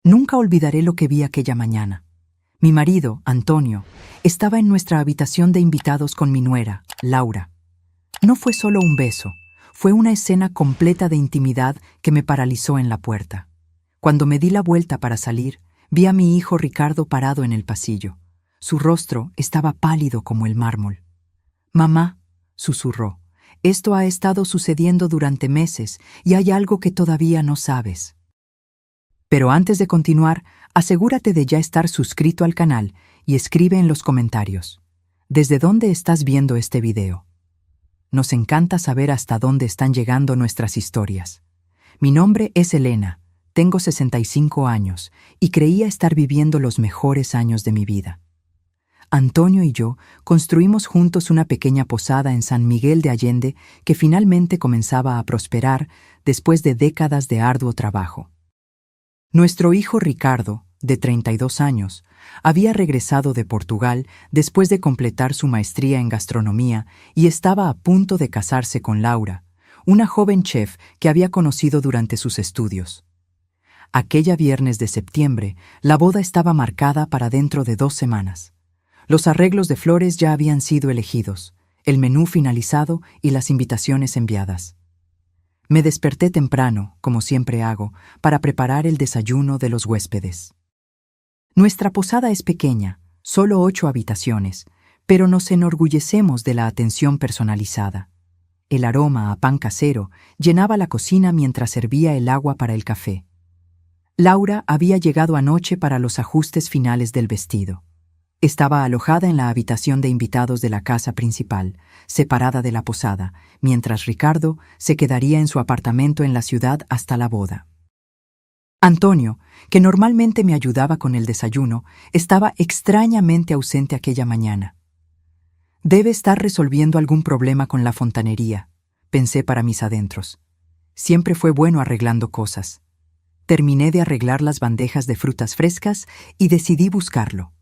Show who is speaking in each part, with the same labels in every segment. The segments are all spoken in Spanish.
Speaker 1: Nunca olvidaré lo que vi aquella mañana. Mi marido, Antonio, estaba en nuestra habitación de invitados con mi nuera, Laura. No fue solo un beso, fue una escena completa de intimidad que me paralizó en la puerta. Cuando me di la vuelta para salir, vi a mi hijo Ricardo parado en el pasillo. Su rostro estaba pálido como el mármol. «Mamá», susurró, «esto ha estado sucediendo durante meses y hay algo que todavía no sabes». Pero antes de continuar, asegúrate de ya estar suscrito al canal y escribe en los comentarios: ¿desde dónde estás viendo este video? Nos encanta saber hasta dónde están llegando nuestras historias. Mi nombre es Elena, tengo 65 años y creía estar viviendo los mejores años de mi vida. Antonio y yo construimos juntos una pequeña posada en San Miguel de Allende que finalmente comenzaba a prosperar después de décadas de arduo trabajo. Nuestro hijo Ricardo, de 32 años, había regresado de Portugal después de completar su maestría en gastronomía y estaba a punto de casarse con Laura, una joven chef que había conocido durante sus estudios. Aquella viernes de septiembre, la boda estaba marcada para dentro de 2 semanas. Los arreglos de flores ya habían sido elegidos, el menú finalizado y las invitaciones enviadas. Me desperté temprano, como siempre hago, para preparar el desayuno de los huéspedes. Nuestra posada es pequeña, solo 8 habitaciones, pero nos enorgullecemos de la atención personalizada. El aroma a pan casero llenaba la cocina mientras servía el agua para el café. Laura había llegado anoche para los ajustes finales del vestido. Estaba alojada en la habitación de invitados de la casa principal, separada de la posada, mientras Ricardo se quedaría en su apartamento en la ciudad hasta la boda. Antonio, que normalmente me ayudaba con el desayuno, estaba extrañamente ausente aquella mañana. Debe estar resolviendo algún problema con la fontanería, pensé para mis adentros. Siempre fue bueno arreglando cosas. Terminé de arreglar las bandejas de frutas frescas y decidí buscarlo.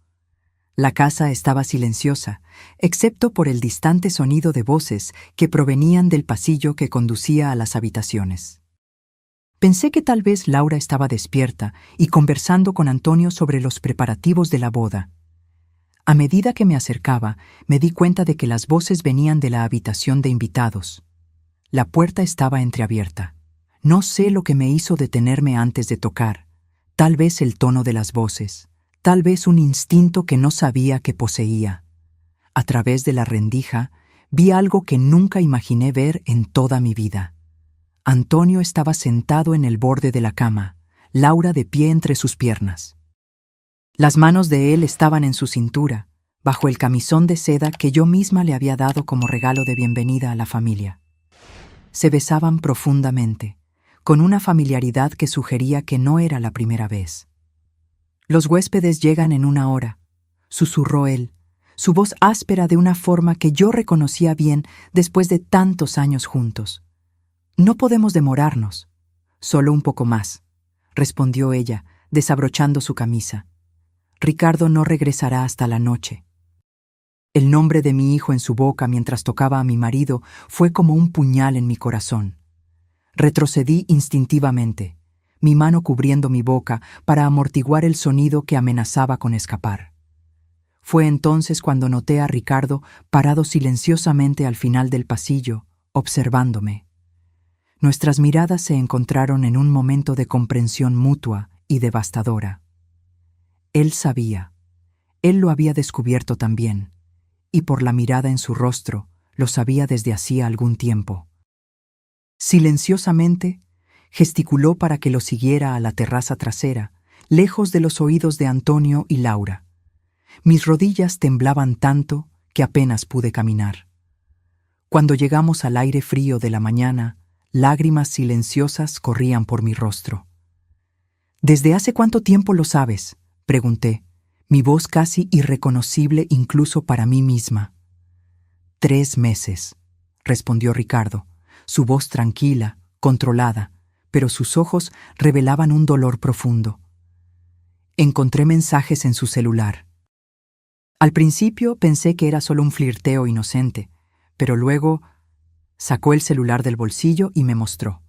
Speaker 1: La casa estaba silenciosa, excepto por el distante sonido de voces que provenían del pasillo que conducía a las habitaciones. Pensé que tal vez Laura estaba despierta y conversando con Antonio sobre los preparativos de la boda. A medida que me acercaba, me di cuenta de que las voces venían de la habitación de invitados. La puerta estaba entreabierta. No sé lo que me hizo detenerme antes de tocar. Tal vez el tono de las voces. Tal vez un instinto que no sabía que poseía. A través de la rendija, vi algo que nunca imaginé ver en toda mi vida. Antonio estaba sentado en el borde de la cama, Laura de pie entre sus piernas. Las manos de él estaban en su cintura, bajo el camisón de seda que yo misma le había dado como regalo de bienvenida a la familia. Se besaban profundamente, con una familiaridad que sugería que no era la primera vez. «Los huéspedes llegan en 1 hora», susurró él, su voz áspera de una forma que yo reconocía bien después de tantos años juntos. «No podemos demorarnos». «Solo un poco más», respondió ella, desabrochando su camisa. «Ricardo no regresará hasta la noche». El nombre de mi hijo en su boca mientras tocaba a mi marido fue como un puñal en mi corazón. Retrocedí instintivamente, mi mano cubriendo mi boca para amortiguar el sonido que amenazaba con escapar. Fue entonces cuando noté a Ricardo parado silenciosamente al final del pasillo, observándome. Nuestras miradas se encontraron en un momento de comprensión mutua y devastadora. Él sabía, él lo había descubierto también, y por la mirada en su rostro, lo sabía desde hacía algún tiempo. Silenciosamente, gesticuló para que lo siguiera a la terraza trasera, lejos de los oídos de Antonio y Laura. Mis rodillas temblaban tanto que apenas pude caminar. Cuando llegamos al aire frío de la mañana, lágrimas silenciosas corrían por mi rostro. «¿Desde hace cuánto tiempo lo sabes?», pregunté, mi voz casi irreconocible incluso para mí misma. «3 meses», respondió Ricardo, su voz tranquila, controlada, pero sus ojos revelaban un dolor profundo. Encontré mensajes en su celular. Al principio pensé que era solo un flirteo inocente, pero luego sacó el celular del bolsillo y me mostró.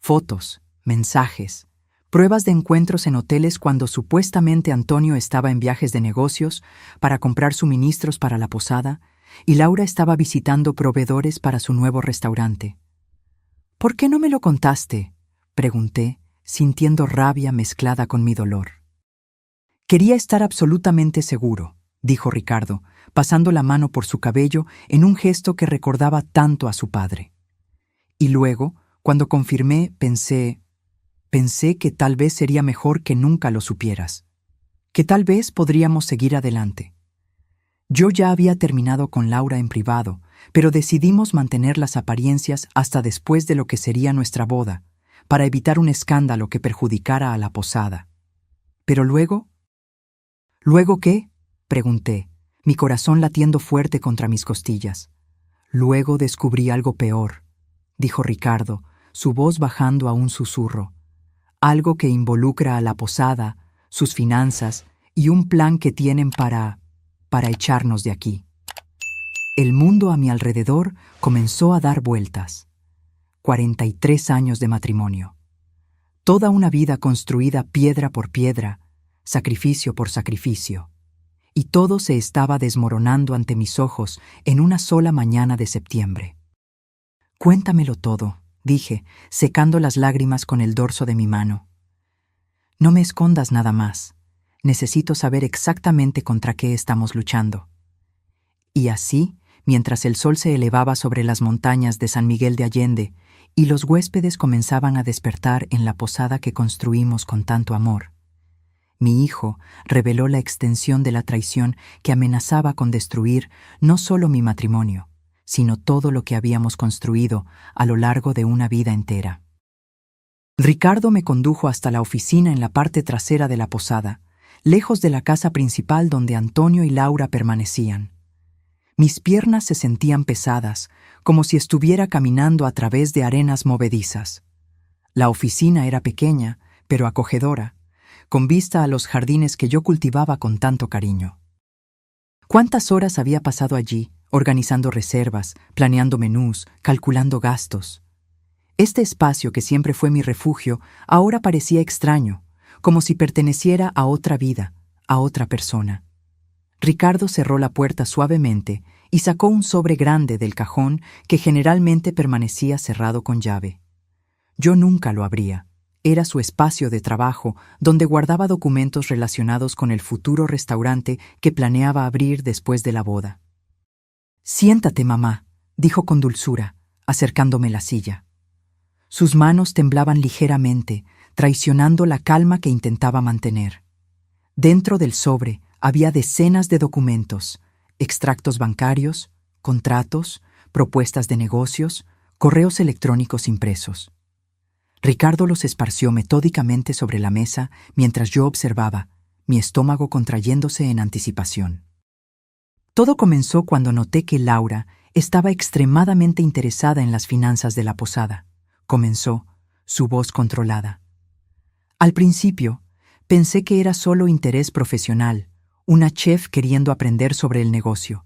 Speaker 1: Fotos, mensajes, pruebas de encuentros en hoteles cuando supuestamente Antonio estaba en viajes de negocios para comprar suministros para la posada y Laura estaba visitando proveedores para su nuevo restaurante. ¿Por qué no me lo contaste?, pregunté, sintiendo rabia mezclada con mi dolor. Quería estar absolutamente seguro, dijo Ricardo, pasando la mano por su cabello en un gesto que recordaba tanto a su padre. Y luego, cuando confirmé, pensé que tal vez sería mejor que nunca lo supieras, que tal vez podríamos seguir adelante. Yo ya había terminado con Laura en privado, pero decidimos mantener las apariencias hasta después de lo que sería nuestra boda, para evitar un escándalo que perjudicara a la posada. Pero luego... ¿Luego qué?, pregunté, mi corazón latiendo fuerte contra mis costillas. Luego descubrí algo peor, dijo Ricardo, su voz bajando a un susurro. Algo que involucra a la posada, sus finanzas y un plan que tienen para echarnos de aquí. El mundo a mi alrededor comenzó a dar vueltas. 43 años de matrimonio. Toda una vida construida piedra por piedra, sacrificio por sacrificio. Y todo se estaba desmoronando ante mis ojos en una sola mañana de septiembre. Cuéntamelo todo, dije, secando las lágrimas con el dorso de mi mano. No me escondas nada más. Necesito saber exactamente contra qué estamos luchando. Y así, mientras el sol se elevaba sobre las montañas de San Miguel de Allende y los huéspedes comenzaban a despertar en la posada que construimos con tanto amor, mi hijo reveló la extensión de la traición que amenazaba con destruir no solo mi matrimonio, sino todo lo que habíamos construido a lo largo de una vida entera. Ricardo me condujo hasta la oficina en la parte trasera de la posada, lejos de la casa principal donde Antonio y Laura permanecían. Mis piernas se sentían pesadas, como si estuviera caminando a través de arenas movedizas. La oficina era pequeña, pero acogedora, con vista a los jardines que yo cultivaba con tanto cariño. ¿Cuántas horas había pasado allí, organizando reservas, planeando menús, calculando gastos? Este espacio que siempre fue mi refugio ahora parecía extraño, como si perteneciera a otra vida, a otra persona. Ricardo cerró la puerta suavemente y sacó un sobre grande del cajón que generalmente permanecía cerrado con llave. Yo nunca lo abría. Era su espacio de trabajo donde guardaba documentos relacionados con el futuro restaurante que planeaba abrir después de la boda. «Siéntate, mamá», dijo con dulzura, acercándome la silla. Sus manos temblaban ligeramente, traicionando la calma que intentaba mantener. Dentro del sobre había decenas de documentos, extractos bancarios, contratos, propuestas de negocios, correos electrónicos impresos. Ricardo los esparció metódicamente sobre la mesa mientras yo observaba, mi estómago contrayéndose en anticipación. Todo comenzó cuando noté que Laura estaba extremadamente interesada en las finanzas de la posada. Comenzó, su voz controlada. Al principio, pensé que era solo interés profesional, una chef queriendo aprender sobre el negocio.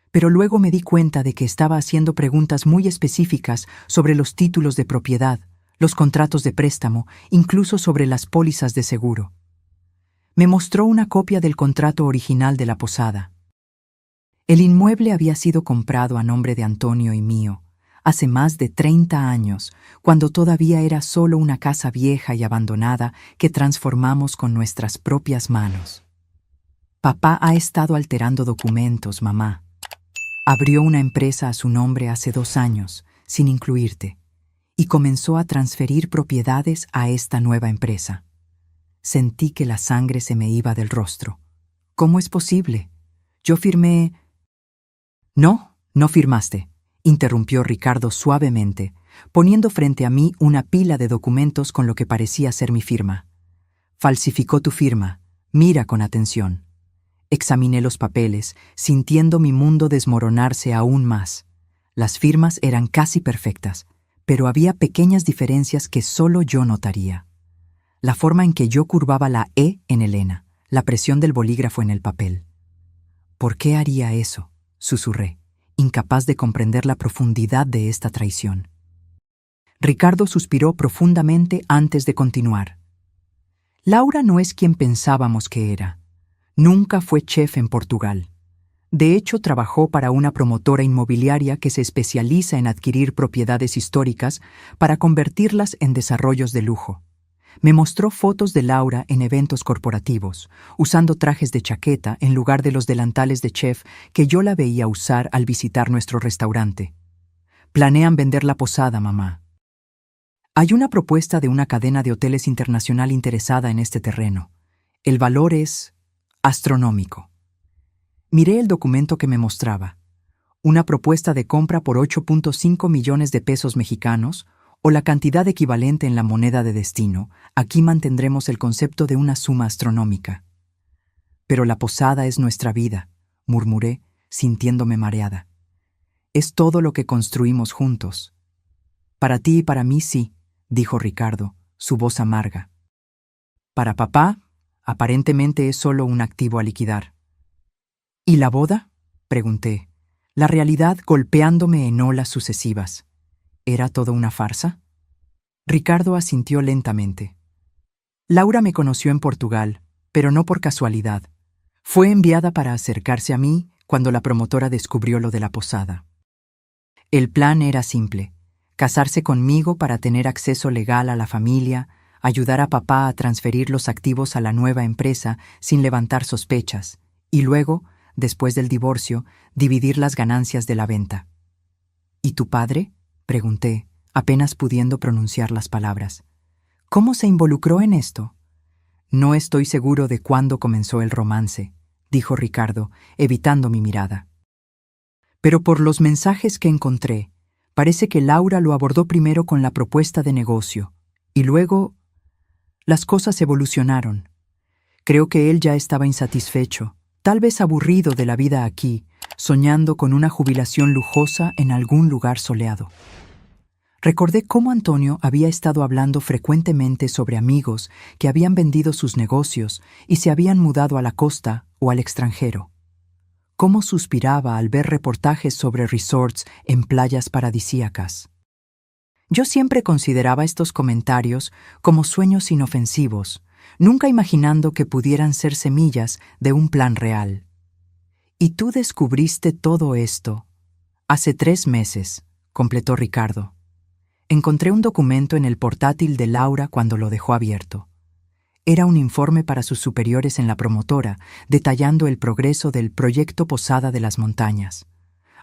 Speaker 1: Pero luego me di cuenta de que estaba haciendo preguntas muy específicas sobre los títulos de propiedad, los contratos de préstamo, incluso sobre las pólizas de seguro. Me mostró una copia del contrato original de la posada. El inmueble había sido comprado a nombre de Antonio y mío, hace más de 30 años, cuando todavía era solo una casa vieja y abandonada que transformamos con nuestras propias manos. Papá ha estado alterando documentos, mamá. Abrió una empresa a su nombre hace 2 años, sin incluirte, y comenzó a transferir propiedades a esta nueva empresa. Sentí que la sangre se me iba del rostro. ¿Cómo es posible? Yo firmé... No, no firmaste, interrumpió Ricardo suavemente, poniendo frente a mí una pila de documentos con lo que parecía ser mi firma. Falsificó tu firma. Mira con atención. Examiné los papeles, sintiendo mi mundo desmoronarse aún más. Las firmas eran casi perfectas, pero había pequeñas diferencias que solo yo notaría. La forma en que yo curvaba la E en Elena, la presión del bolígrafo en el papel. ¿Por qué haría eso?, susurré, incapaz de comprender la profundidad de esta traición. Ricardo suspiró profundamente antes de continuar. Laura no es quien pensábamos que era. Nunca fue chef en Portugal. De hecho, trabajó para una promotora inmobiliaria que se especializa en adquirir propiedades históricas para convertirlas en desarrollos de lujo. Me mostró fotos de Laura en eventos corporativos, usando trajes de chaqueta en lugar de los delantales de chef que yo la veía usar al visitar nuestro restaurante. Planean vender la posada, mamá. Hay una propuesta de una cadena de hoteles internacional interesada en este terreno. El valor es astronómico. Miré el documento que me mostraba. Una propuesta de compra por 8.5 millones de pesos mexicanos, o la cantidad equivalente en la moneda de destino. Aquí mantendremos el concepto de una suma astronómica. Pero la posada es nuestra vida, murmuré, sintiéndome mareada. Es todo lo que construimos juntos. Para ti y para mí sí, dijo Ricardo, su voz amarga. Para papá, aparentemente es solo un activo a liquidar. ¿Y la boda?, pregunté, la realidad golpeándome en olas sucesivas. ¿Era todo una farsa? Ricardo asintió lentamente. Laura me conoció en Portugal, pero no por casualidad. Fue enviada para acercarse a mí cuando la promotora descubrió lo de la posada. El plan era simple: casarse conmigo para tener acceso legal a la familia, ayudar a papá a transferir los activos a la nueva empresa sin levantar sospechas, y luego, después del divorcio, dividir las ganancias de la venta. ¿Y tu padre?, pregunté, apenas pudiendo pronunciar las palabras. ¿Cómo se involucró en esto? No estoy seguro de cuándo comenzó el romance, dijo Ricardo, evitando mi mirada. Pero por los mensajes que encontré, parece que Laura lo abordó primero con la propuesta de negocio, y luego las cosas evolucionaron. Creo que él ya estaba insatisfecho, tal vez aburrido de la vida aquí, soñando con una jubilación lujosa en algún lugar soleado. Recordé cómo Antonio había estado hablando frecuentemente sobre amigos que habían vendido sus negocios y se habían mudado a la costa o al extranjero. Cómo suspiraba al ver reportajes sobre resorts en playas paradisíacas. Yo siempre consideraba estos comentarios como sueños inofensivos, nunca imaginando que pudieran ser semillas de un plan real. Y tú descubriste todo esto hace 3 meses, completó Ricardo. Encontré un documento en el portátil de Laura cuando lo dejó abierto. Era un informe para sus superiores en la promotora, detallando el progreso del proyecto Posada de las Montañas.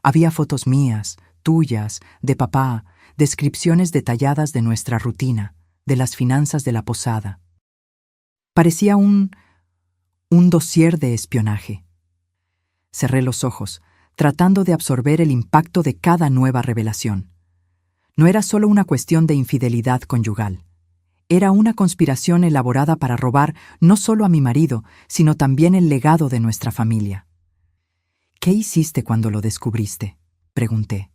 Speaker 1: Había fotos mías, tuyas, de papá, descripciones detalladas de nuestra rutina, de las finanzas de la posada. Parecía un dossier de espionaje. Cerré los ojos, tratando de absorber el impacto de cada nueva revelación. No era solo una cuestión de infidelidad conyugal. Era una conspiración elaborada para robar no solo a mi marido, sino también el legado de nuestra familia. ¿Qué hiciste cuando lo descubriste?, pregunté.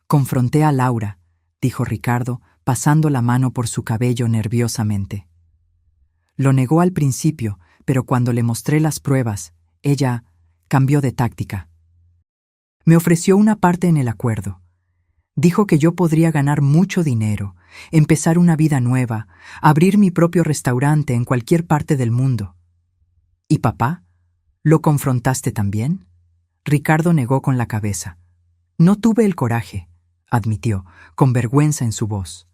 Speaker 1: Confronté a Laura, dijo Ricardo, pasando la mano por su cabello nerviosamente. Lo negó al principio, pero cuando le mostré las pruebas, ella cambió de táctica. Me ofreció una parte en el acuerdo. Dijo que yo podría ganar mucho dinero, empezar una vida nueva, abrir mi propio restaurante en cualquier parte del mundo. ¿Y papá? ¿Lo confrontaste también? Ricardo negó con la cabeza. No tuve el coraje, admitió, con vergüenza en su voz.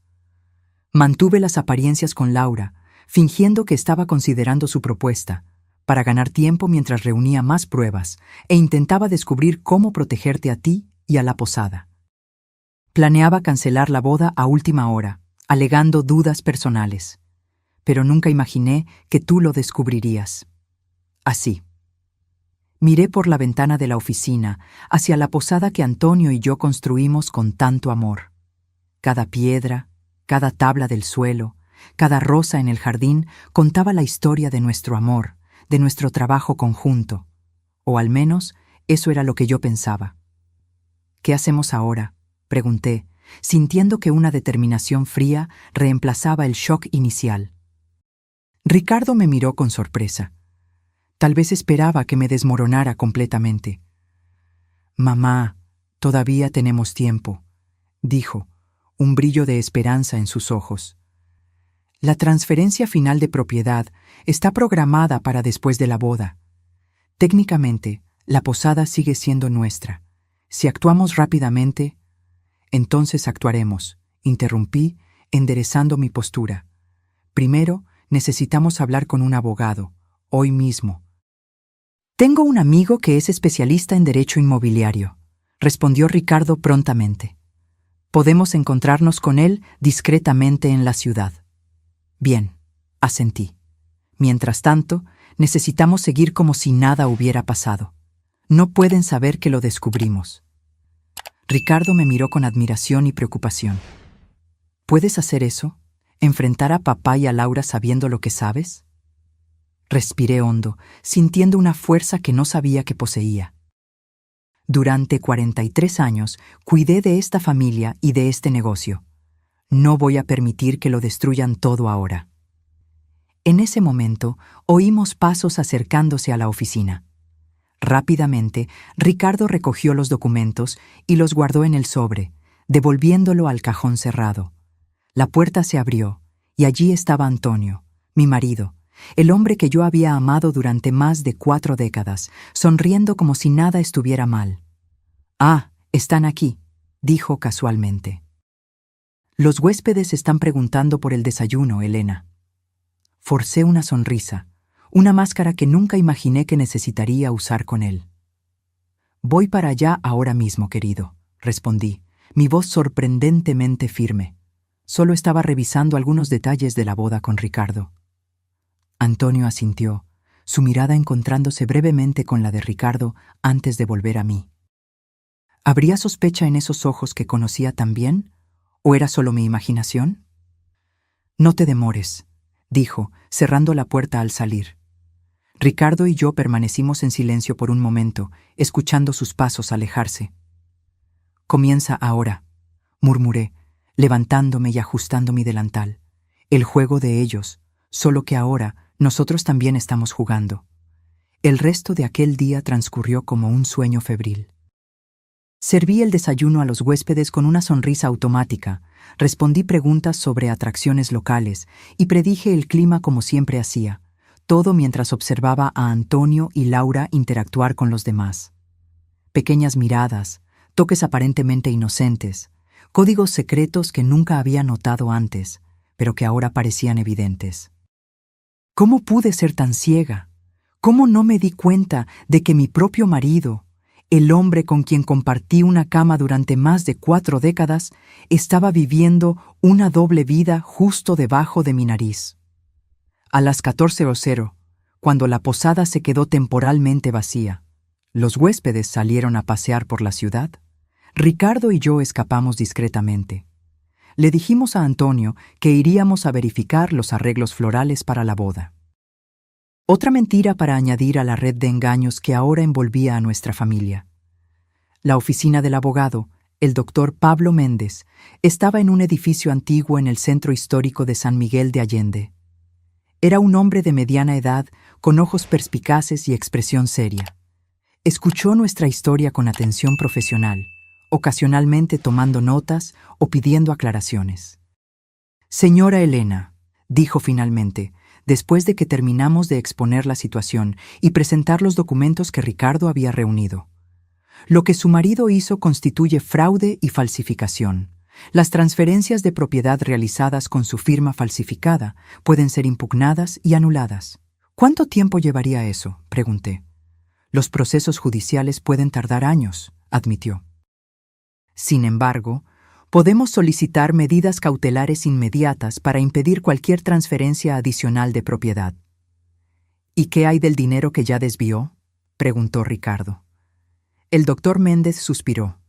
Speaker 1: Mantuve las apariencias con Laura, fingiendo que estaba considerando su propuesta, para ganar tiempo mientras reunía más pruebas e intentaba descubrir cómo protegerte a ti y a la posada. Planeaba cancelar la boda a última hora, alegando dudas personales. Pero nunca imaginé que tú lo descubrirías. Así. Miré por la ventana de la oficina hacia la posada que Antonio y yo construimos con tanto amor. Cada piedra, cada tabla del suelo, cada rosa en el jardín contaba la historia de nuestro amor, de nuestro trabajo conjunto. O al menos, eso era lo que yo pensaba. ¿Qué hacemos ahora?, pregunté, sintiendo que una determinación fría reemplazaba el shock inicial. Ricardo me miró con sorpresa. Tal vez esperaba que me desmoronara completamente. «Mamá, todavía tenemos tiempo», dijo, un brillo de esperanza en sus ojos. La transferencia final de propiedad está programada para después de la boda. Técnicamente, la posada sigue siendo nuestra. Si actuamos rápidamente, entonces actuaremos, interrumpí, enderezando mi postura. Primero, necesitamos hablar con un abogado, hoy mismo. Tengo un amigo que es especialista en derecho inmobiliario, respondió Ricardo prontamente. Podemos encontrarnos con él discretamente en la ciudad. Bien, asentí. Mientras tanto, necesitamos seguir como si nada hubiera pasado. No pueden saber que lo descubrimos. Ricardo me miró con admiración y preocupación. ¿Puedes hacer eso? ¿Enfrentar a papá y a Laura sabiendo lo que sabes? Respiré hondo, sintiendo una fuerza que no sabía que poseía. Durante 43 años cuidé de esta familia y de este negocio. No voy a permitir que lo destruyan todo ahora. En ese momento, oímos pasos acercándose a la oficina. Rápidamente, Ricardo recogió los documentos y los guardó en el sobre, devolviéndolo al cajón cerrado. La puerta se abrió, y allí estaba Antonio, mi marido, el hombre que yo había amado durante más de 4 décadas, sonriendo como si nada estuviera mal. «Ah, están aquí», dijo casualmente. «Los huéspedes están preguntando por el desayuno, Elena». Forcé una sonrisa, una máscara que nunca imaginé que necesitaría usar con él. «Voy para allá ahora mismo, querido», respondí, mi voz sorprendentemente firme. Solo estaba revisando algunos detalles de la boda con Ricardo. Antonio asintió, su mirada encontrándose brevemente con la de Ricardo antes de volver a mí. ¿Habría sospecha en esos ojos que conocía tan bien? ¿O era solo mi imaginación? «No te demores», dijo, cerrando la puerta al salir. Ricardo y yo permanecimos en silencio por un momento, escuchando sus pasos alejarse. «Comienza ahora», murmuré, levantándome y ajustando mi delantal. «El juego de ellos, solo que ahora nosotros también estamos jugando». El resto de aquel día transcurrió como un sueño febril. Serví el desayuno a los huéspedes con una sonrisa automática, respondí preguntas sobre atracciones locales y predije el clima como siempre hacía, todo mientras observaba a Antonio y Laura interactuar con los demás. Pequeñas miradas, toques aparentemente inocentes, códigos secretos que nunca había notado antes, pero que ahora parecían evidentes. ¿Cómo pude ser tan ciega? ¿Cómo no me di cuenta de que mi propio marido, el hombre con quien compartí una cama durante más de 4 décadas, estaba viviendo una doble vida justo debajo de mi nariz? A las 14:00, cuando la posada se quedó temporalmente vacía, los huéspedes salieron a pasear por la ciudad. Ricardo y yo escapamos discretamente. Le dijimos a Antonio que iríamos a verificar los arreglos florales para la boda. Otra mentira para añadir a la red de engaños que ahora envolvía a nuestra familia. La oficina del abogado, el doctor Pablo Méndez, estaba en un edificio antiguo en el centro histórico de San Miguel de Allende. Era un hombre de mediana edad, con ojos perspicaces y expresión seria. Escuchó nuestra historia con atención profesional, ocasionalmente tomando notas o pidiendo aclaraciones. «Señora Elena», dijo finalmente, después de que terminamos de exponer la situación y presentar los documentos que Ricardo había reunido. «Lo que su marido hizo constituye fraude y falsificación. Las transferencias de propiedad realizadas con su firma falsificada pueden ser impugnadas y anuladas». «¿Cuánto tiempo llevaría eso?», pregunté. «Los procesos judiciales pueden tardar años», admitió. «Sin embargo, podemos solicitar medidas cautelares inmediatas para impedir cualquier transferencia adicional de propiedad». «¿Y qué hay del dinero que ya desvió?», preguntó Ricardo. El doctor Méndez suspiró.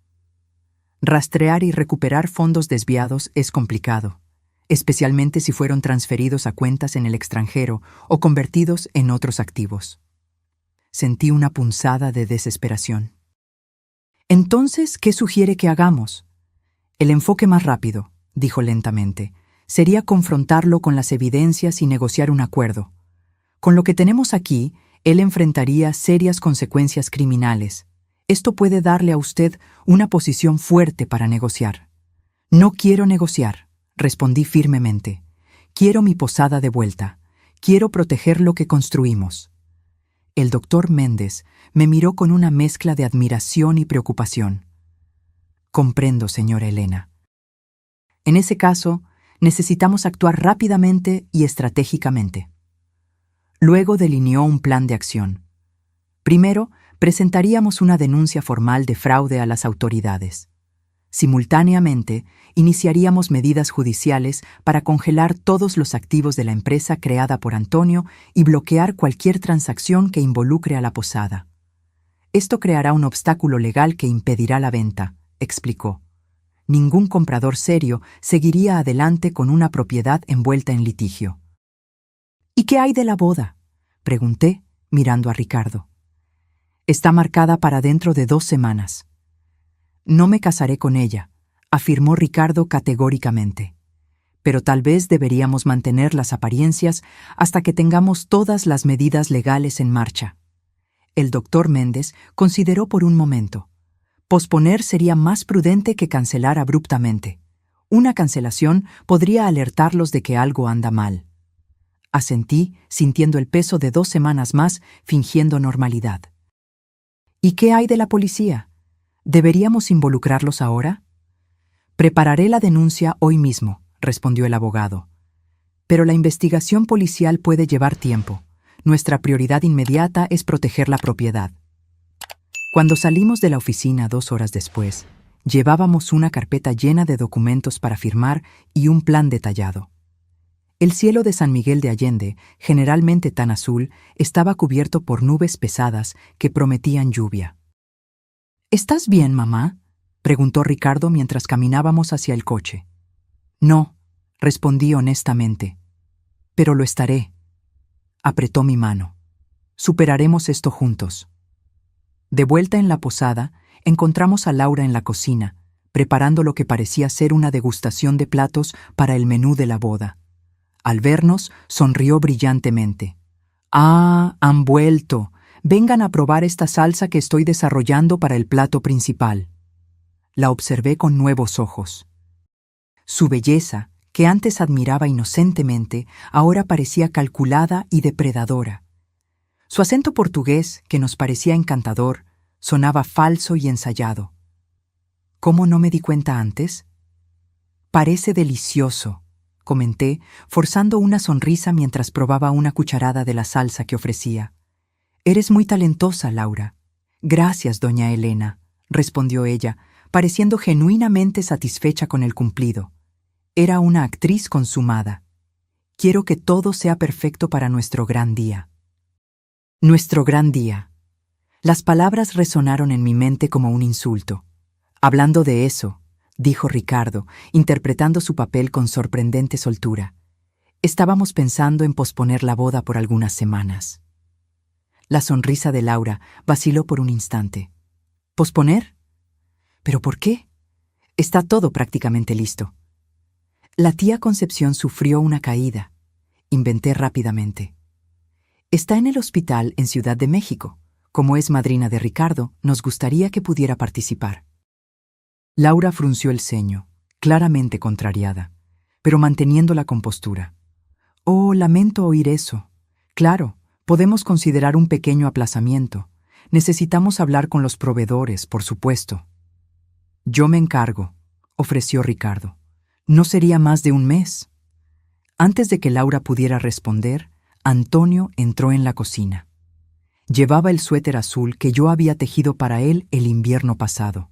Speaker 1: «Rastrear y recuperar fondos desviados es complicado, especialmente si fueron transferidos a cuentas en el extranjero o convertidos en otros activos». Sentí una punzada de desesperación. «Entonces, ¿qué sugiere que hagamos?». «El enfoque más rápido», dijo lentamente, «sería confrontarlo con las evidencias y negociar un acuerdo. Con lo que tenemos aquí, él enfrentaría serias consecuencias criminales. Esto puede darle a usted una posición fuerte para negociar». «No quiero negociar», respondí firmemente. Quiero mi posada de vuelta. Quiero proteger lo que construimos. El doctor Méndez me miró con una mezcla de admiración y preocupación. Comprendo, señora Elena. En ese caso, necesitamos actuar rápidamente y estratégicamente. Luego delineó un plan de acción. Primero, presentaríamos una denuncia formal de fraude a las autoridades. Simultáneamente, iniciaríamos medidas judiciales para congelar todos los activos de la empresa creada por Antonio y bloquear cualquier transacción que involucre a la posada. Esto creará un obstáculo legal que impedirá la venta, explicó. Ningún comprador serio seguiría adelante con una propiedad envuelta en litigio. ¿Y qué hay de la boda?, pregunté, mirando a Ricardo. Está marcada para dentro de 2 semanas. No me casaré con ella, afirmó Ricardo categóricamente. Pero tal vez deberíamos mantener las apariencias hasta que tengamos todas las medidas legales en marcha. El doctor Méndez consideró por un momento. Posponer sería más prudente que cancelar abruptamente. Una cancelación podría alertarlos de que algo anda mal. Asentí, sintiendo el peso de 2 semanas más, fingiendo normalidad. ¿Y qué hay de la policía? ¿Deberíamos involucrarlos ahora? Prepararé la denuncia hoy mismo, respondió el abogado. Pero la investigación policial puede llevar tiempo. Nuestra prioridad inmediata es proteger la propiedad. Cuando salimos de la oficina 2 horas después, llevábamos una carpeta llena de documentos para firmar y un plan detallado. El cielo de San Miguel de Allende, generalmente tan azul, estaba cubierto por nubes pesadas que prometían lluvia. ¿Estás bien, mamá?, preguntó Ricardo mientras caminábamos hacia el coche. No, respondí honestamente. Pero lo estaré. Apretó mi mano. Superaremos esto juntos. De vuelta en la posada, encontramos a Laura en la cocina, preparando lo que parecía ser una degustación de platos para el menú de la boda. Al vernos, sonrió brillantemente. «Ah, han vuelto. Vengan a probar esta salsa que estoy desarrollando para el plato principal». La observé con nuevos ojos. Su belleza, que antes admiraba inocentemente, ahora parecía calculada y depredadora. Su acento portugués, que nos parecía encantador, sonaba falso y ensayado. ¿Cómo no me di cuenta antes? «Parece delicioso», comenté, forzando una sonrisa mientras probaba una cucharada de la salsa que ofrecía. «Eres muy talentosa, Laura». «Gracias, doña Elena», respondió ella, pareciendo genuinamente satisfecha con el cumplido. Era una actriz consumada. «Quiero que todo sea perfecto para nuestro gran día». Nuestro gran día. Las palabras resonaron en mi mente como un insulto. «Hablando de eso», dijo Ricardo, interpretando su papel con sorprendente soltura. «Estábamos pensando en posponer la boda por algunas semanas». La sonrisa de Laura vaciló por un instante. ¿Posponer? ¿Pero por qué? Está todo prácticamente listo. La tía Concepción sufrió una caída. Inventé rápidamente. Está en el hospital en Ciudad de México. Como es madrina de Ricardo, nos gustaría que pudiera participar. Laura frunció el ceño, claramente contrariada, pero manteniendo la compostura. «Oh, lamento oír eso. Claro, podemos considerar un pequeño aplazamiento. Necesitamos hablar con los proveedores, por supuesto». «Yo me encargo», ofreció Ricardo. «No sería más de un mes». Antes de que Laura pudiera responder, Antonio entró en la cocina. Llevaba el suéter azul que yo había tejido para él el invierno pasado.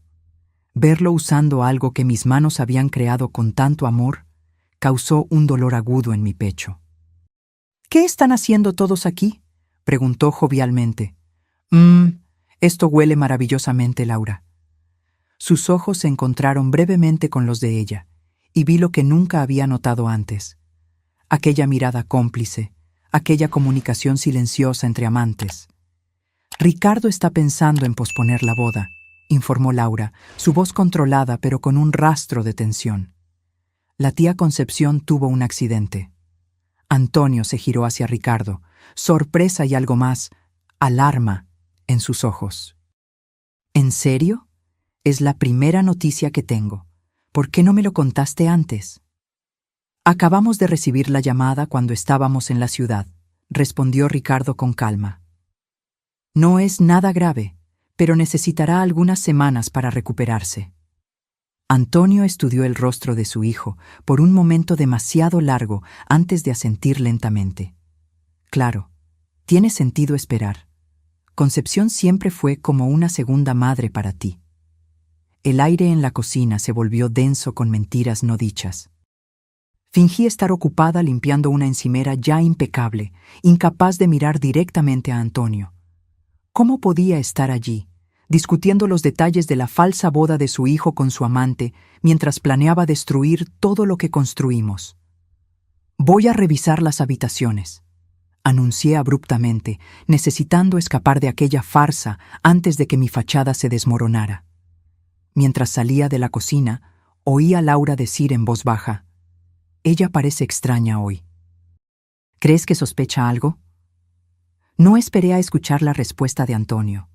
Speaker 1: Verlo usando algo que mis manos habían creado con tanto amor causó un dolor agudo en mi pecho. «¿Qué están haciendo todos aquí?», preguntó jovialmente. Esto huele maravillosamente, Laura». Sus ojos se encontraron brevemente con los de ella, y vi lo que nunca había notado antes. Aquella mirada cómplice, aquella comunicación silenciosa entre amantes. «Ricardo está pensando en posponer la boda», informó Laura, su voz controlada pero con un rastro de tensión. La tía Concepción tuvo un accidente. Antonio se giró hacia Ricardo, sorpresa y algo más, alarma, en sus ojos. «¿En serio? Es la primera noticia que tengo. ¿Por qué no me lo contaste antes?» Acabamos de recibir la llamada cuando estábamos en la ciudad, respondió Ricardo con calma. No es nada grave, pero necesitará algunas semanas para recuperarse. Antonio estudió el rostro de su hijo por un momento demasiado largo antes de asentir lentamente. Claro, tiene sentido esperar. Concepción siempre fue como una segunda madre para ti. El aire en la cocina se volvió denso con mentiras no dichas. Fingí estar ocupada limpiando una encimera ya impecable, incapaz de mirar directamente a Antonio. ¿Cómo podía estar allí, discutiendo los detalles de la falsa boda de su hijo con su amante, mientras planeaba destruir todo lo que construimos? Voy a revisar las habitaciones, anuncié abruptamente, necesitando escapar de aquella farsa antes de que mi fachada se desmoronara. Mientras salía de la cocina, oí a Laura decir en voz baja: «Ella parece extraña hoy». ¿Crees que sospecha algo? No esperé a escuchar la respuesta de Antonio.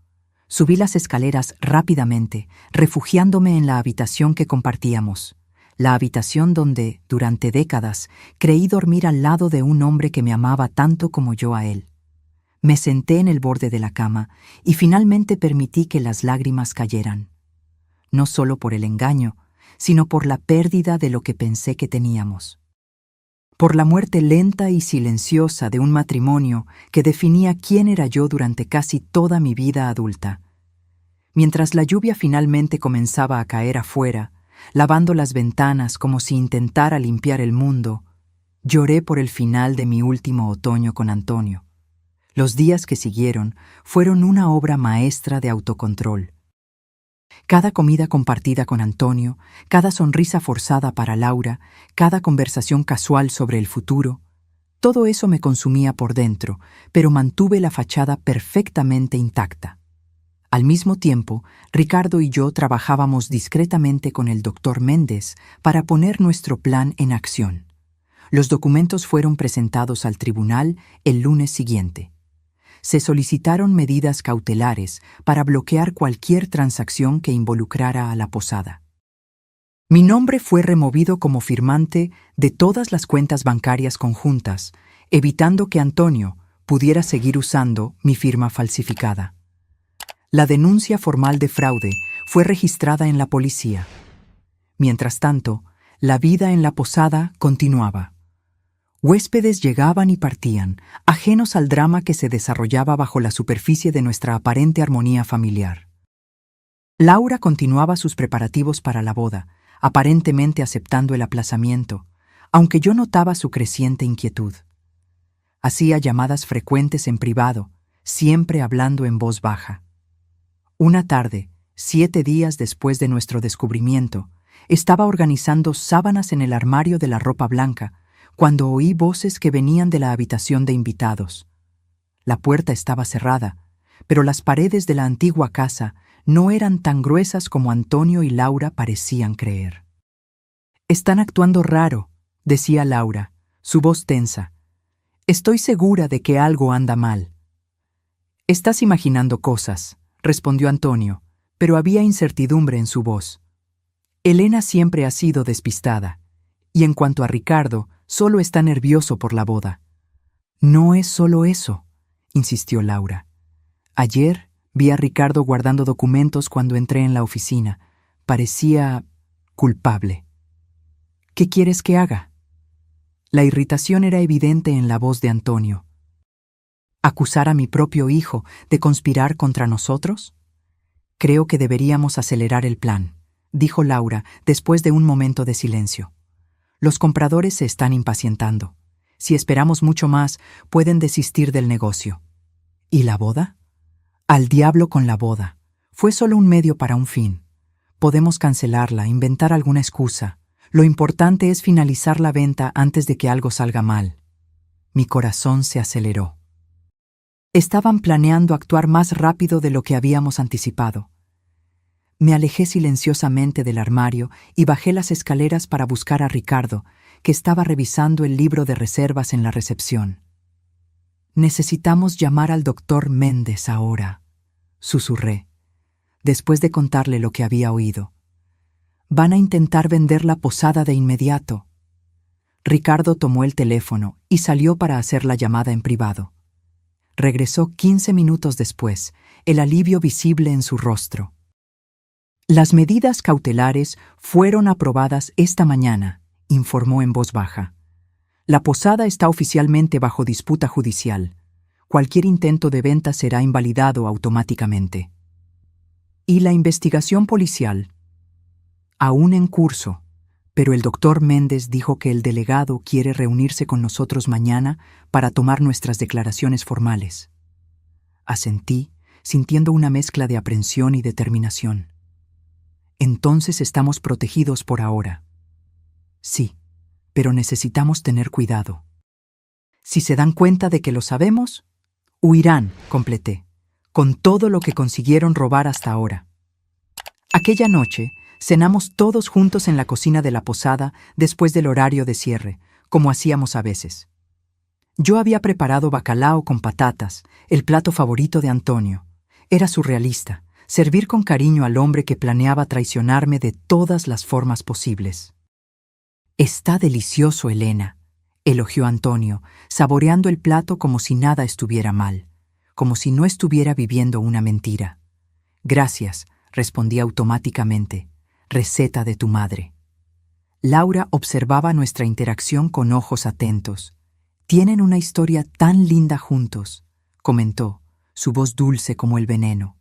Speaker 1: Subí las escaleras rápidamente, refugiándome en la habitación que compartíamos, la habitación donde, durante décadas, creí dormir al lado de un hombre que me amaba tanto como yo a él. Me senté en el borde de la cama y finalmente permití que las lágrimas cayeran. No solo por el engaño, sino por la pérdida de lo que pensé que teníamos. Por la muerte lenta y silenciosa de un matrimonio que definía quién era yo durante casi toda mi vida adulta. Mientras la lluvia finalmente comenzaba a caer afuera, lavando las ventanas como si intentara limpiar el mundo, lloré por el final de mi último otoño con Antonio. Los días que siguieron fueron una obra maestra de autocontrol. Cada comida compartida con Antonio, cada sonrisa forzada para Laura, cada conversación casual sobre el futuro, todo eso me consumía por dentro, pero mantuve la fachada perfectamente intacta. Al mismo tiempo, Ricardo y yo trabajábamos discretamente con el doctor Méndez para poner nuestro plan en acción. Los documentos fueron presentados al tribunal el lunes siguiente. Se solicitaron medidas cautelares para bloquear cualquier transacción que involucrara a la posada. Mi nombre fue removido como firmante de todas las cuentas bancarias conjuntas, evitando que Antonio pudiera seguir usando mi firma falsificada. La denuncia formal de fraude fue registrada en la policía. Mientras tanto, la vida en la posada continuaba. Huéspedes llegaban y partían, ajenos al drama que se desarrollaba bajo la superficie de nuestra aparente armonía familiar. Laura continuaba sus preparativos para la boda, aparentemente aceptando el aplazamiento, aunque yo notaba su creciente inquietud. Hacía llamadas frecuentes en privado, siempre hablando en voz baja. Una tarde, 7 días después de nuestro descubrimiento, estaba organizando sábanas en el armario de la ropa blanca, cuando oí voces que venían de la habitación de invitados. La puerta estaba cerrada, pero las paredes de la antigua casa no eran tan gruesas como Antonio y Laura parecían creer. «Están actuando raro», decía Laura, su voz tensa. «Estoy segura de que algo anda mal». «Estás imaginando cosas», respondió Antonio, pero había incertidumbre en su voz. Elena siempre ha sido despistada, y en cuanto a Ricardo, solo está nervioso por la boda. «No es solo eso», insistió Laura. «Ayer vi a Ricardo guardando documentos cuando entré en la oficina. Parecía culpable». «¿Qué quieres que haga?» La irritación era evidente en la voz de Antonio. ¿Acusar a mi propio hijo de conspirar contra nosotros? Creo que deberíamos acelerar el plan, dijo Laura después de un momento de silencio. Los compradores se están impacientando. Si esperamos mucho más, pueden desistir del negocio. ¿Y la boda? Al diablo con la boda. Fue solo un medio para un fin. Podemos cancelarla, inventar alguna excusa. Lo importante es finalizar la venta antes de que algo salga mal. Mi corazón se aceleró. Estaban planeando actuar más rápido de lo que habíamos anticipado. Me alejé silenciosamente del armario y bajé las escaleras para buscar a Ricardo, que estaba revisando el libro de reservas en la recepción. «Necesitamos llamar al doctor Méndez ahora», susurré, después de contarle lo que había oído. «Van a intentar vender la posada de inmediato». Ricardo tomó el teléfono y salió para hacer la llamada en privado. Regresó 15 minutos después, el alivio visible en su rostro. Las medidas cautelares fueron aprobadas esta mañana, informó en voz baja. La posada está oficialmente bajo disputa judicial. Cualquier intento de venta será invalidado automáticamente. ¿Y la investigación policial? Aún en curso, pero el doctor Méndez dijo que el delegado quiere reunirse con nosotros mañana para tomar nuestras declaraciones formales. Asentí, sintiendo una mezcla de aprensión y determinación. Entonces estamos protegidos por ahora. Sí, pero necesitamos tener cuidado. Si se dan cuenta de que lo sabemos, huirán, completé, con todo lo que consiguieron robar hasta ahora. Aquella noche, cenamos todos juntos en la cocina de la posada después del horario de cierre, como hacíamos a veces. Yo había preparado bacalao con patatas, el plato favorito de Antonio. Era surrealista, servir con cariño al hombre que planeaba traicionarme de todas las formas posibles. «Está delicioso, Elena», elogió Antonio, saboreando el plato como si nada estuviera mal, como si no estuviera viviendo una mentira. «Gracias», respondí automáticamente. «Receta de tu madre». Laura observaba nuestra interacción con ojos atentos. «Tienen una historia tan linda juntos», comentó, su voz dulce como el veneno.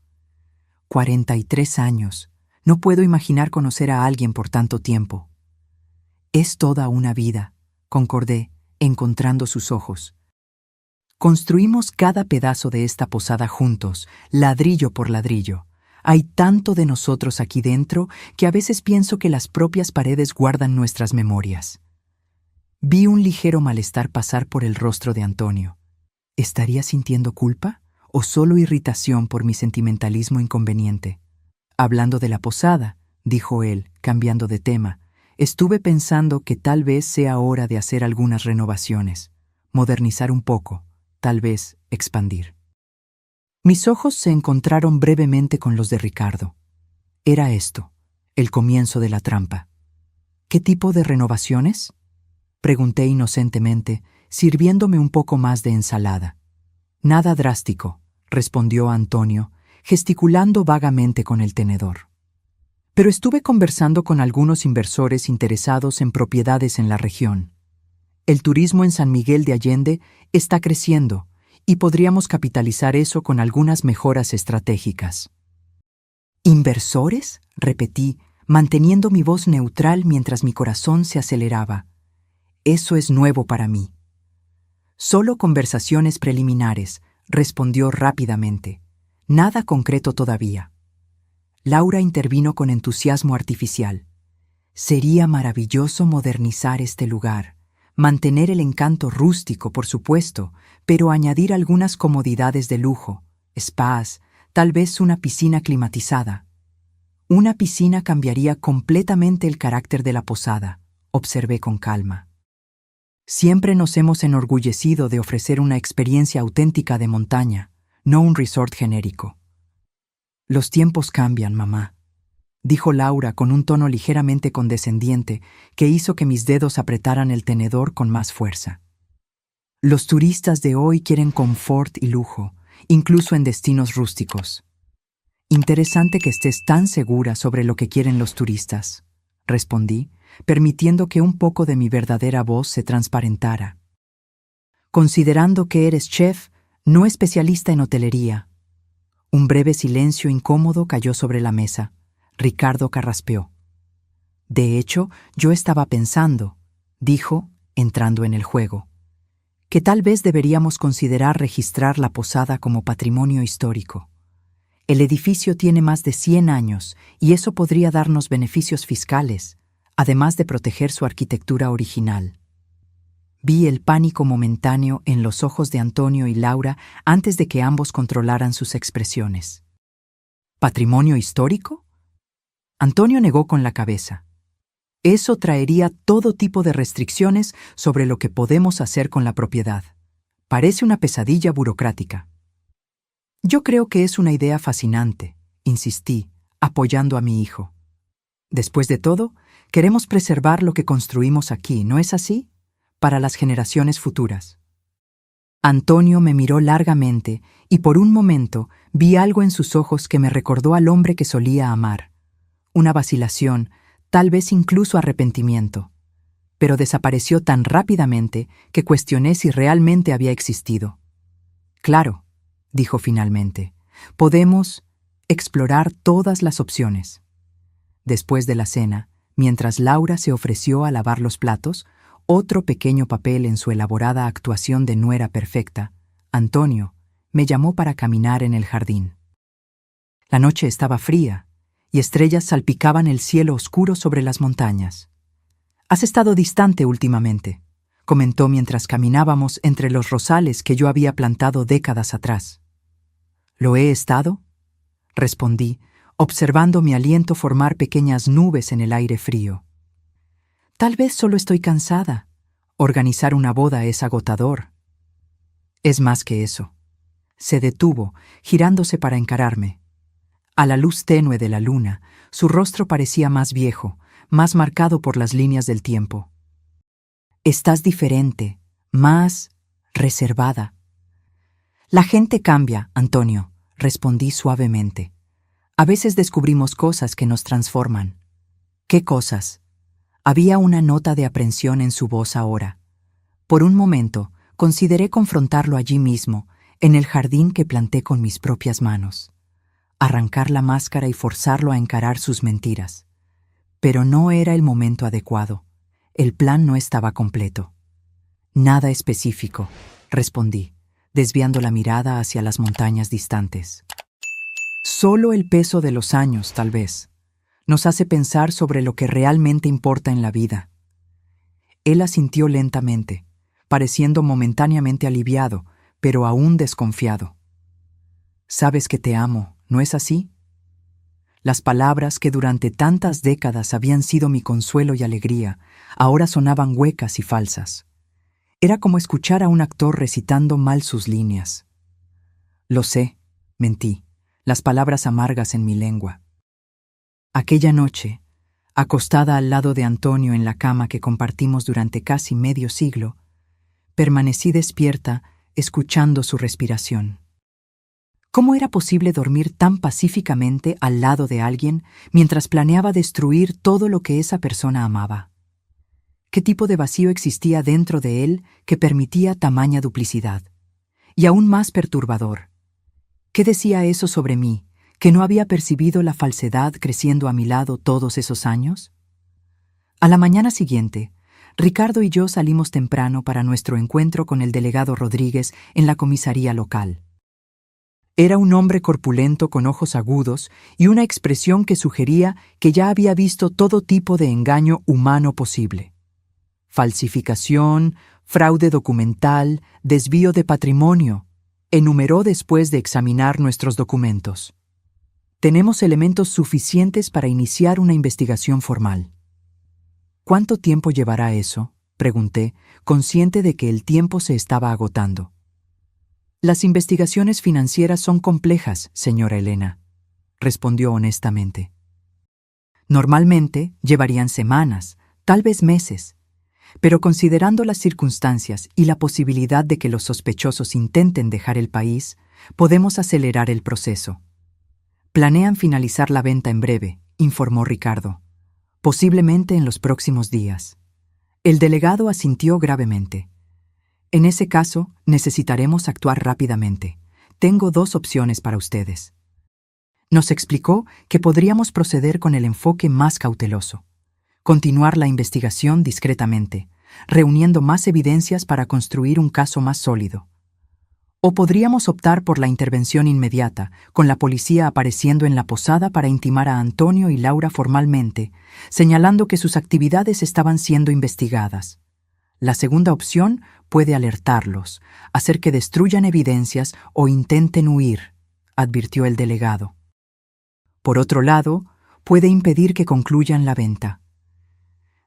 Speaker 1: 43 años. No puedo imaginar conocer a alguien por tanto tiempo. «Es toda una vida», concordé, encontrando sus ojos. Construimos cada pedazo de esta posada juntos, ladrillo por ladrillo. Hay tanto de nosotros aquí dentro que a veces pienso que las propias paredes guardan nuestras memorias. Vi un ligero malestar pasar por el rostro de Antonio. ¿Estaría sintiendo culpa o solo irritación por mi sentimentalismo inconveniente? Hablando de la posada, dijo él, cambiando de tema, estuve pensando que tal vez sea hora de hacer algunas renovaciones, modernizar un poco, tal vez expandir. Mis ojos se encontraron brevemente con los de Ricardo. Era esto, el comienzo de la trampa. ¿Qué tipo de renovaciones?, pregunté inocentemente, sirviéndome un poco más de ensalada. Nada drástico, respondió Antonio, gesticulando vagamente con el tenedor. Pero estuve conversando con algunos inversores interesados en propiedades en la región. El turismo en San Miguel de Allende está creciendo y podríamos capitalizar eso con algunas mejoras estratégicas. ¿Inversores?, repetí, manteniendo mi voz neutral mientras mi corazón se aceleraba. Eso es nuevo para mí. Solo conversaciones preliminares, respondió rápidamente. Nada concreto todavía. Laura intervino con entusiasmo artificial. Sería maravilloso modernizar este lugar, mantener el encanto rústico, por supuesto, pero añadir algunas comodidades de lujo, spas, tal vez una piscina climatizada. Una piscina cambiaría completamente el carácter de la posada, observé con calma. Siempre nos hemos enorgullecido de ofrecer una experiencia auténtica de montaña, no un resort genérico. Los tiempos cambian, mamá, dijo Laura con un tono ligeramente condescendiente que hizo que mis dedos apretaran el tenedor con más fuerza. Los turistas de hoy quieren confort y lujo, incluso en destinos rústicos. Interesante que estés tan segura sobre lo que quieren los turistas, respondí, permitiendo que un poco de mi verdadera voz se transparentara. Considerando que eres chef, no especialista en hotelería. Un breve silencio incómodo cayó sobre la mesa. Ricardo carraspeó. De hecho, yo estaba pensando, dijo, entrando en el juego, que tal vez deberíamos considerar registrar la posada como patrimonio histórico. El edificio tiene más de 100 años y eso podría darnos beneficios fiscales, además de proteger su arquitectura original. Vi el pánico momentáneo en los ojos de Antonio y Laura antes de que ambos controlaran sus expresiones. ¿Patrimonio histórico? Antonio negó con la cabeza. Eso traería todo tipo de restricciones sobre lo que podemos hacer con la propiedad. Parece una pesadilla burocrática. Yo creo que es una idea fascinante, insistí, apoyando a mi hijo. Después de todo, queremos preservar lo que construimos aquí, ¿no es así? para las generaciones futuras. Antonio me miró largamente y por un momento vi algo en sus ojos que me recordó al hombre que solía amar. Una vacilación, tal vez incluso arrepentimiento. Pero desapareció tan rápidamente que cuestioné si realmente había existido. Claro, dijo finalmente, podemos explorar todas las opciones. Después de la cena, mientras Laura se ofreció a lavar los platos, otro pequeño papel en su elaborada actuación de nuera perfecta, Antonio me llamó para caminar en el jardín. La noche estaba fría y estrellas salpicaban el cielo oscuro sobre las montañas. «Has estado distante últimamente», comentó mientras caminábamos entre los rosales que yo había plantado décadas atrás. «¿Lo he estado?», respondí, observando mi aliento formar pequeñas nubes en el aire frío. «Tal vez solo estoy cansada. Organizar una boda es agotador». «Es más que eso». Se detuvo, girándose para encararme. A la luz tenue de la luna, su rostro parecía más viejo, más marcado por las líneas del tiempo. «Estás diferente, más reservada». «La gente cambia, Antonio», respondí suavemente. «A veces descubrimos cosas que nos transforman». «¿Qué cosas?». Había una nota de aprensión en su voz ahora. Por un momento, consideré confrontarlo allí mismo, en el jardín que planté con mis propias manos. Arrancar la máscara y forzarlo a encarar sus mentiras. Pero no era el momento adecuado. El plan no estaba completo. «Nada específico», respondí, desviando la mirada hacia las montañas distantes. «Solo el peso de los años, tal vez, nos hace pensar sobre lo que realmente importa en la vida». Él asintió lentamente, pareciendo momentáneamente aliviado, pero aún desconfiado. «Sabes que te amo, ¿no es así?». Las palabras que durante tantas décadas habían sido mi consuelo y alegría, ahora sonaban huecas y falsas. Era como escuchar a un actor recitando mal sus líneas. «Lo sé», mentí, las palabras amargas en mi lengua. Aquella noche, acostada al lado de Antonio en la cama que compartimos durante casi medio siglo, permanecí despierta, escuchando su respiración. ¿Cómo era posible dormir tan pacíficamente al lado de alguien mientras planeaba destruir todo lo que esa persona amaba? ¿Qué tipo de vacío existía dentro de él que permitía tamaña duplicidad? Y aún más perturbador, ¿qué decía eso sobre mí, que no había percibido la falsedad creciendo a mi lado todos esos años? A la mañana siguiente, Ricardo y yo salimos temprano para nuestro encuentro con el delegado Rodríguez en la comisaría local. Era un hombre corpulento con ojos agudos y una expresión que sugería que ya había visto todo tipo de engaño humano posible. Falsificación, fraude documental, desvío de patrimonio, enumeró después de examinar nuestros documentos. «Tenemos elementos suficientes para iniciar una investigación formal». «¿Cuánto tiempo llevará eso?», pregunté, consciente de que el tiempo se estaba agotando. «Las investigaciones financieras son complejas, señora Elena», respondió honestamente. «Normalmente llevarían semanas, tal vez meses, pero considerando las circunstancias y la posibilidad de que los sospechosos intenten dejar el país, podemos acelerar el proceso». «Planean finalizar la venta en breve», informó Ricardo. «Posiblemente en los próximos días». El delegado asintió gravemente. «En ese caso, necesitaremos actuar rápidamente. Tengo 2 opciones para ustedes». Nos explicó que podríamos proceder con el enfoque más cauteloso. Continuar la investigación discretamente, reuniendo más evidencias para construir un caso más sólido. O podríamos optar por la intervención inmediata, con la policía apareciendo en la posada para intimar a Antonio y Laura formalmente, señalando que sus actividades estaban siendo investigadas. La segunda opción puede alertarlos, hacer que destruyan evidencias o intenten huir, advirtió el delegado. Por otro lado, puede impedir que concluyan la venta.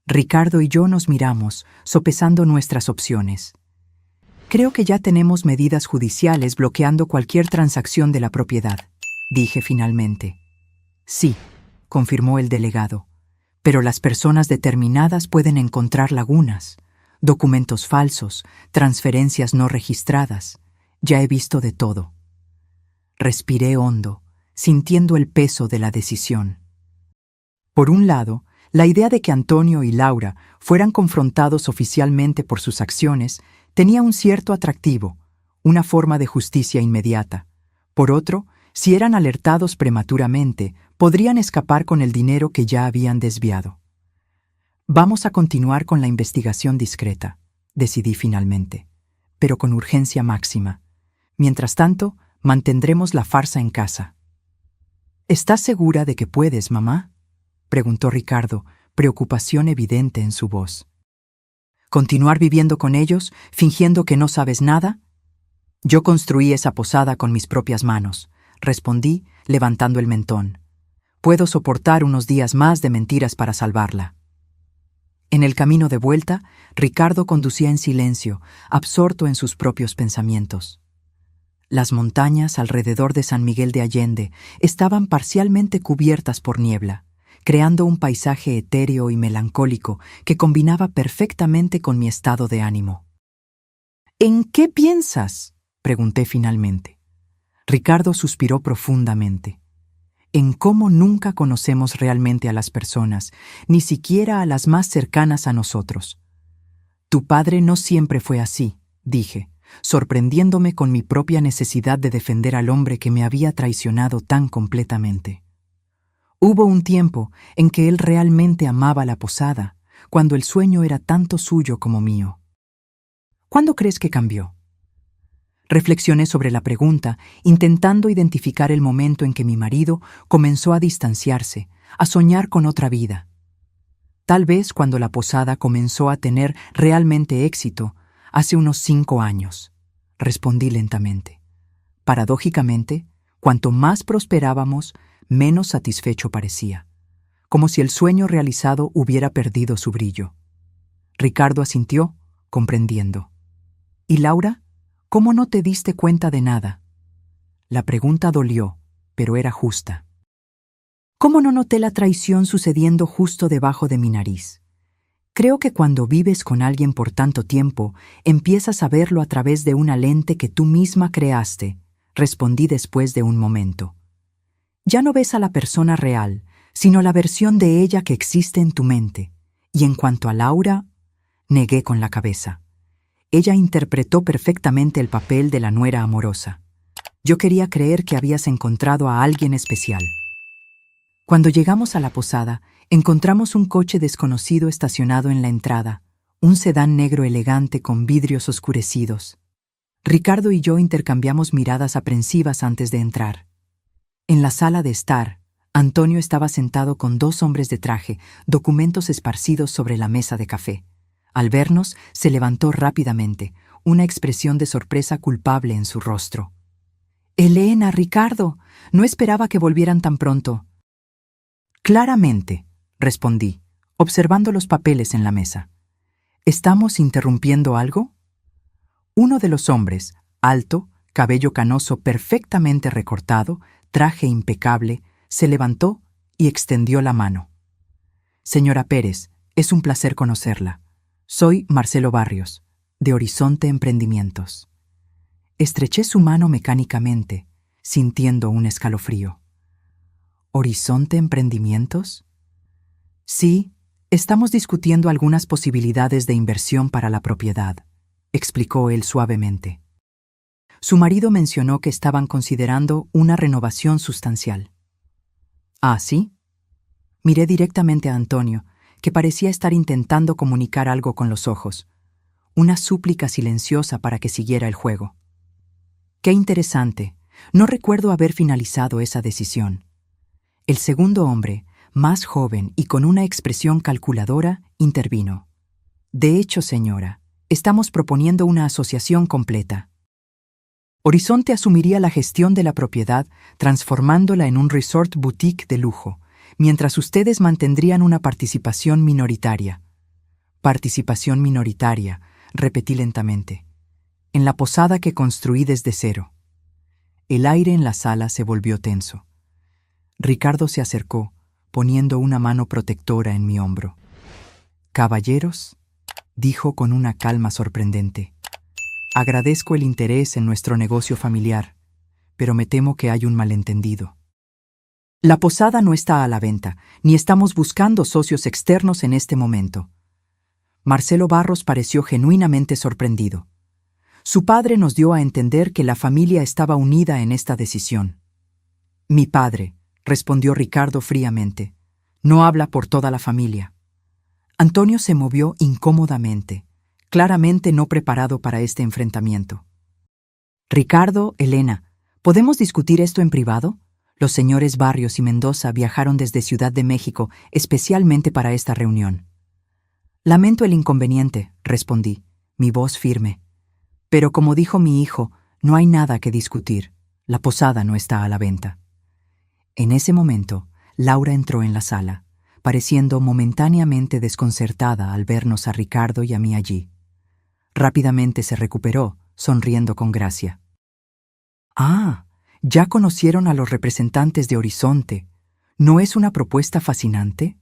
Speaker 1: Ricardo y yo nos miramos, sopesando nuestras opciones. «Creo que ya tenemos medidas judiciales bloqueando cualquier transacción de la propiedad», dije finalmente. «Sí», confirmó el delegado, «pero las personas determinadas pueden encontrar lagunas. documentos falsos, transferencias no registradas. Ya he visto de todo. Respiré hondo, sintiendo el peso de la decisión. Por un lado, la idea de que Antonio y Laura fueran confrontados oficialmente por sus acciones tenía un cierto atractivo, una forma de justicia inmediata. Por otro, si eran alertados prematuramente, podrían escapar con el dinero que ya habían desviado. Vamos a continuar con la investigación discreta, decidí finalmente, pero con urgencia máxima. Mientras tanto, mantendremos la farsa en casa. ¿Estás segura de que puedes, mamá?, preguntó Ricardo, preocupación evidente en su voz. ¿Continuar viviendo con ellos, fingiendo que no sabes nada? Yo construí esa posada con mis propias manos, respondí, levantando el mentón. Puedo soportar unos días más de mentiras para salvarla. En el camino de vuelta, Ricardo conducía en silencio, absorto en sus propios pensamientos. Las montañas alrededor de San Miguel de Allende estaban parcialmente cubiertas por niebla, creando un paisaje etéreo y melancólico que combinaba perfectamente con mi estado de ánimo. ¿En qué piensas?, pregunté finalmente. Ricardo suspiró profundamente. En cómo nunca conocemos realmente a las personas, ni siquiera a las más cercanas a nosotros. Tu padre no siempre fue así, dije, sorprendiéndome con mi propia necesidad de defender al hombre que me había traicionado tan completamente. Hubo un tiempo en que él realmente amaba la posada, cuando el sueño era tanto suyo como mío. ¿Cuándo crees que cambió? Reflexioné sobre la pregunta, intentando identificar el momento en que mi marido comenzó a distanciarse, a soñar con otra vida. Tal vez cuando la posada comenzó a tener realmente éxito, hace unos 5 años, respondí lentamente. Paradójicamente, cuanto más prosperábamos, menos satisfecho parecía, como si el sueño realizado hubiera perdido su brillo. Ricardo asintió, comprendiendo. ¿Y Laura? ¿Cómo no te diste cuenta de nada? La pregunta dolió, pero era justa. ¿Cómo no noté la traición sucediendo justo debajo de mi nariz? Creo que cuando vives con alguien por tanto tiempo, empiezas a verlo a través de una lente que tú misma creaste, respondí después de un momento. Ya no ves a la persona real, sino la versión de ella que existe en tu mente. Y en cuanto a Laura, negué con la cabeza. Ella interpretó perfectamente el papel de la nuera amorosa. Yo quería creer que habías encontrado a alguien especial. Cuando llegamos a la posada, encontramos un coche desconocido estacionado en la entrada, un sedán negro elegante con vidrios oscurecidos. Ricardo y yo intercambiamos miradas aprensivas antes de entrar. En la sala de estar, Antonio estaba sentado con 2 hombres de traje, documentos esparcidos sobre la mesa de café. Al vernos, se levantó rápidamente, una expresión de sorpresa culpable en su rostro. «Elena, Ricardo, no esperaba que volvieran tan pronto». «Claramente», respondí, observando los papeles en la mesa. ¿Estamos interrumpiendo algo? Uno de los hombres, alto, cabello canoso perfectamente recortado, traje impecable, se levantó y extendió la mano. «Señora Pérez, es un placer conocerla. Soy Marcelo Barrios, de Horizonte Emprendimientos». Estreché su mano mecánicamente, sintiendo un escalofrío. ¿Horizonte Emprendimientos? Sí, estamos discutiendo algunas posibilidades de inversión para la propiedad, explicó él suavemente. Su marido mencionó que estaban considerando una renovación sustancial. ¿Ah, sí? Miré directamente a Antonio, que parecía estar intentando comunicar algo con los ojos, una súplica silenciosa para que siguiera el juego. Qué interesante, no recuerdo haber finalizado esa decisión. El segundo hombre, más joven y con una expresión calculadora, intervino. De hecho, señora, estamos proponiendo una asociación completa. Horizonte asumiría la gestión de la propiedad, transformándola en un resort boutique de lujo, mientras ustedes mantendrían una participación minoritaria. Participación minoritaria, repetí lentamente, en la posada que construí desde cero. El aire en la sala se volvió tenso. Ricardo se acercó, poniendo una mano protectora en mi hombro. «Caballeros», dijo con una calma sorprendente. Agradezco el interés en nuestro negocio familiar, pero me temo que hay un malentendido. La posada no está a la venta, ni estamos buscando socios externos en este momento. Marcelo Barros pareció genuinamente sorprendido. Su padre nos dio a entender que la familia estaba unida en esta decisión. Mi padre, respondió Ricardo fríamente, no habla por toda la familia. Antonio se movió incómodamente, claramente no preparado para este enfrentamiento. Ricardo, Elena, ¿podemos discutir esto en privado? Los señores Barrios y Mendoza viajaron desde Ciudad de México especialmente para esta reunión. Lamento el inconveniente, respondí, mi voz firme. Pero como dijo mi hijo, no hay nada que discutir. La posada no está a la venta. En ese momento, Laura entró en la sala, pareciendo momentáneamente desconcertada al vernos a Ricardo y a mí allí. Rápidamente se recuperó, sonriendo con gracia. «Ah, ya conocieron a los representantes de Horizonte. ¿No es una propuesta fascinante?»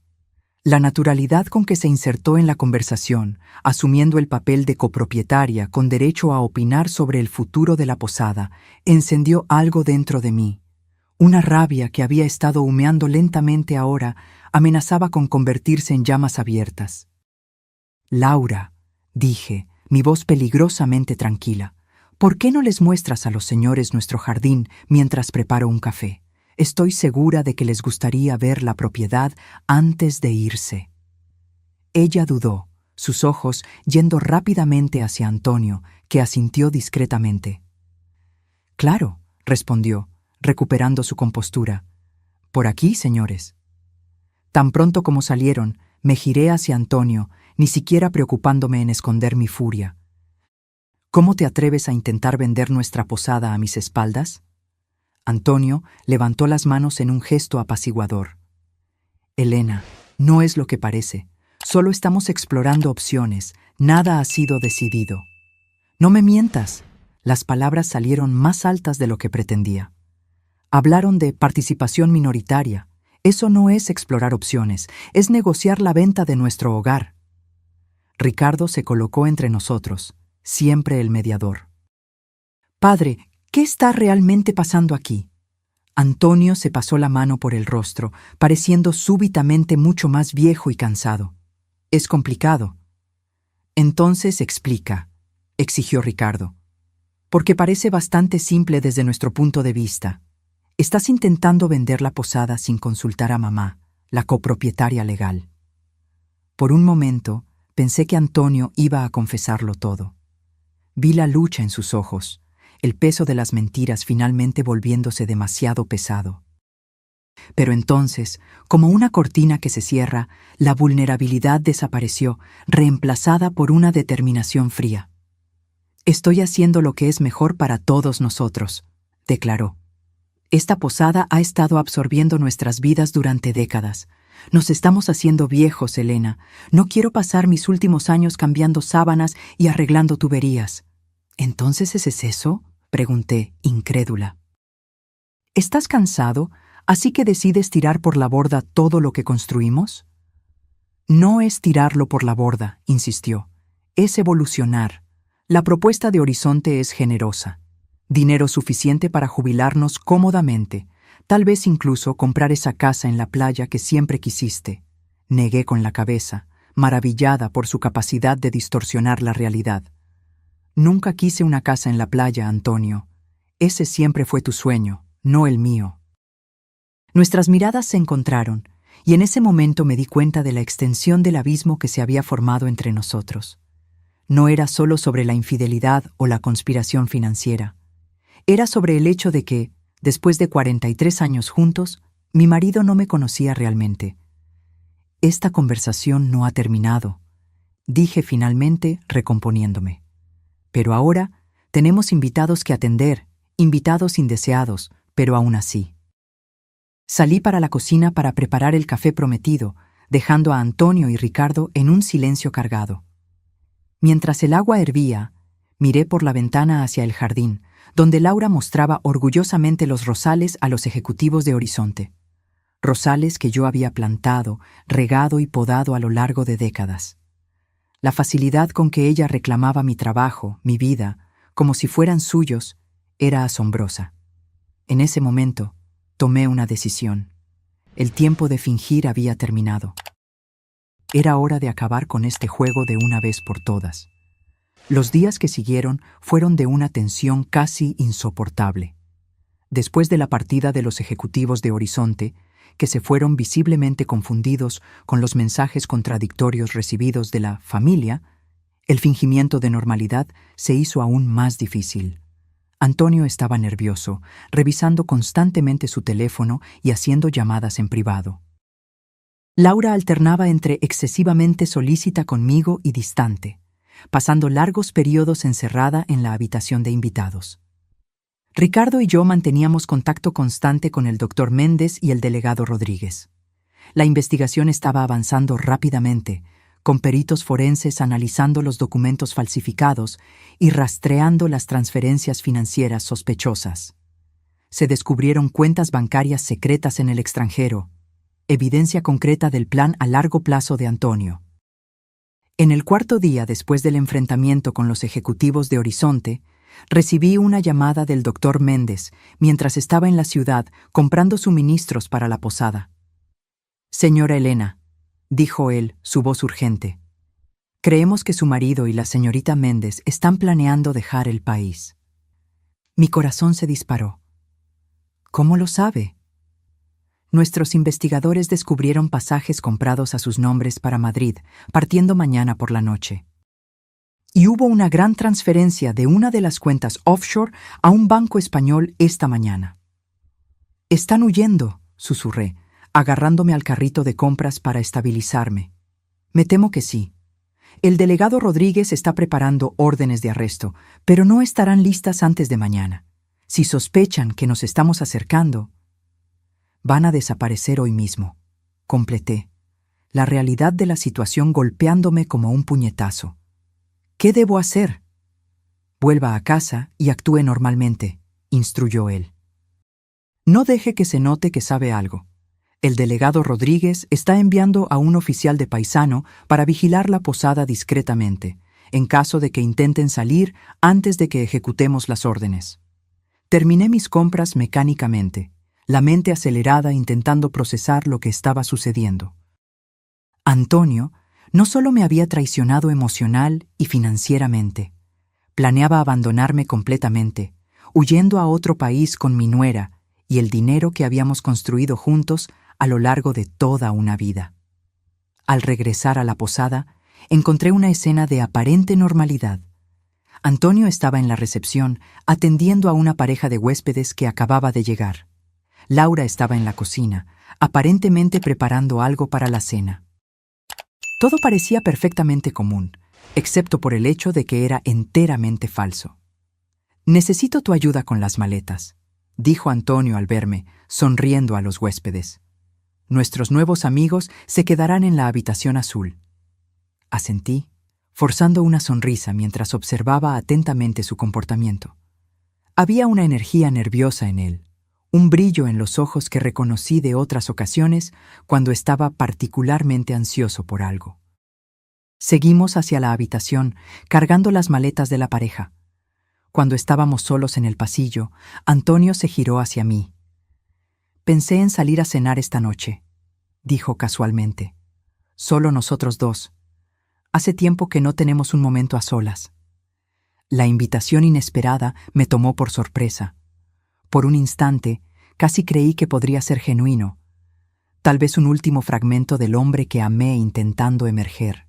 Speaker 1: La naturalidad con que se insertó en la conversación, asumiendo el papel de copropietaria con derecho a opinar sobre el futuro de la posada, encendió algo dentro de mí. Una rabia que había estado humeando lentamente ahora amenazaba con convertirse en llamas abiertas. «Laura», dije, mi voz peligrosamente tranquila, ¿por qué no les muestras a los señores nuestro jardín mientras preparo un café? Estoy segura de que les gustaría ver la propiedad antes de irse. Ella dudó, sus ojos yendo rápidamente hacia Antonio, que asintió discretamente. «Claro», respondió, recuperando su compostura. «Por aquí, señores». Tan pronto como salieron, me giré hacia Antonio, ni siquiera preocupándome en esconder mi furia. «¿Cómo te atreves a intentar vender nuestra posada a mis espaldas?» Antonio levantó las manos en un gesto apaciguador. «Elena, no es lo que parece. Solo estamos explorando opciones. Nada ha sido decidido». «No me mientas». Las palabras salieron más altas de lo que pretendía. Hablaron de participación minoritaria. Eso no es explorar opciones, es negociar la venta de nuestro hogar. Ricardo se colocó entre nosotros, siempre el mediador. «Padre, ¿qué está realmente pasando aquí?» Antonio se pasó la mano por el rostro, pareciendo súbitamente mucho más viejo y cansado. «Es complicado». «Entonces explica», exigió Ricardo. «Porque parece bastante simple desde nuestro punto de vista. Estás intentando vender la posada sin consultar a mamá, la copropietaria legal». Por un momento, pensé que Antonio iba a confesarlo todo. Vi la lucha en sus ojos, el peso de las mentiras finalmente volviéndose demasiado pesado. Pero entonces, como una cortina que se cierra, la vulnerabilidad desapareció, reemplazada por una determinación fría. «Estoy haciendo lo que es mejor para todos nosotros», declaró. «Esta posada ha estado absorbiendo nuestras vidas durante décadas. Nos estamos haciendo viejos, Elena. No quiero pasar mis últimos años cambiando sábanas y arreglando tuberías». «¿Entonces ese es eso?», pregunté, incrédula. «¿Estás cansado, así que decides tirar por la borda todo lo que construimos?» «No es tirarlo por la borda», insistió. «Es evolucionar. La propuesta de Horizonte es generosa. Dinero suficiente para jubilarnos cómodamente, tal vez incluso comprar esa casa en la playa que siempre quisiste». Negué con la cabeza, maravillada por su capacidad de distorsionar la realidad. «Nunca quise una casa en la playa, Antonio. Ese siempre fue tu sueño, no el mío». Nuestras miradas se encontraron, y en ese momento me di cuenta de la extensión del abismo que se había formado entre nosotros. No era solo sobre la infidelidad o la conspiración financiera. Era sobre el hecho de que, después de 43 años juntos, mi marido no me conocía realmente. «Esta conversación no ha terminado», dije finalmente, recomponiéndome. «Pero ahora tenemos invitados que atender, invitados indeseados, pero aún así». Salí para la cocina para preparar el café prometido, dejando a Antonio y Ricardo en un silencio cargado. Mientras el agua hervía, miré por la ventana hacia el jardín, donde Laura mostraba orgullosamente los rosales a los ejecutivos de Horizonte. Rosales que yo había plantado, regado y podado a lo largo de décadas. La facilidad con que ella reclamaba mi trabajo, mi vida, como si fueran suyos, era asombrosa. En ese momento, tomé una decisión. El tiempo de fingir había terminado. Era hora de acabar con este juego de una vez por todas. Los días que siguieron fueron de una tensión casi insoportable. Después de la partida de los ejecutivos de Horizonte, que se fueron visiblemente confundidos con los mensajes contradictorios recibidos de la familia, el fingimiento de normalidad se hizo aún más difícil. Antonio estaba nervioso, revisando constantemente su teléfono y haciendo llamadas en privado. Laura alternaba entre excesivamente solícita conmigo y distante, pasando largos periodos encerrada en la habitación de invitados. Ricardo y yo manteníamos contacto constante con el doctor Méndez y el delegado Rodríguez. La investigación estaba avanzando rápidamente, con peritos forenses analizando los documentos falsificados y rastreando las transferencias financieras sospechosas. Se descubrieron cuentas bancarias secretas en el extranjero, evidencia concreta del plan a largo plazo de Antonio. En el cuarto día después del enfrentamiento con los ejecutivos de Horizonte, recibí una llamada del doctor Méndez mientras estaba en la ciudad comprando suministros para la posada. «Señora Elena», dijo él, su voz urgente, «creemos que su marido y la señorita Méndez están planeando dejar el país». Mi corazón se disparó. «¿Cómo lo sabe?» «Nuestros investigadores descubrieron pasajes comprados a sus nombres para Madrid, partiendo mañana por la noche. Y hubo una gran transferencia de una de las cuentas offshore a un banco español esta mañana». «Están huyendo», susurré, agarrándome al carrito de compras para estabilizarme. «Me temo que sí. El delegado Rodríguez está preparando órdenes de arresto, pero no estarán listas antes de mañana. Si sospechan que nos estamos acercando, van a desaparecer hoy mismo», completé, la realidad de la situación golpeándome como un puñetazo. «¿Qué debo hacer?» «Vuelva a casa y actúe normalmente», instruyó él. «No deje que se note que sabe algo. El delegado Rodríguez está enviando a un oficial de paisano para vigilar la posada discretamente, en caso de que intenten salir antes de que ejecutemos las órdenes». Terminé mis compras mecánicamente, la mente acelerada intentando procesar lo que estaba sucediendo. Antonio no solo me había traicionado emocional y financieramente, planeaba abandonarme completamente, huyendo a otro país con mi nuera y el dinero que habíamos construido juntos a lo largo de toda una vida. Al regresar a la posada, encontré una escena de aparente normalidad. Antonio estaba en la recepción, atendiendo a una pareja de huéspedes que acababa de llegar. Laura estaba en la cocina, aparentemente preparando algo para la cena. Todo parecía perfectamente común, excepto por el hecho de que era enteramente falso. «Necesito tu ayuda con las maletas», dijo Antonio al verme, sonriendo a los huéspedes. «Nuestros nuevos amigos se quedarán en la habitación azul». Asentí, forzando una sonrisa mientras observaba atentamente su comportamiento. Había una energía nerviosa en él, un brillo en los ojos que reconocí de otras ocasiones cuando estaba particularmente ansioso por algo. Seguimos hacia la habitación, cargando las maletas de la pareja. Cuando estábamos solos en el pasillo, Antonio se giró hacia mí. «Pensé en salir a cenar esta noche», dijo casualmente. «Solo nosotros dos. Hace tiempo que no tenemos un momento a solas». La invitación inesperada me tomó por sorpresa. Por un instante, casi creí que podría ser genuino, tal vez un último fragmento del hombre que amé intentando emerger.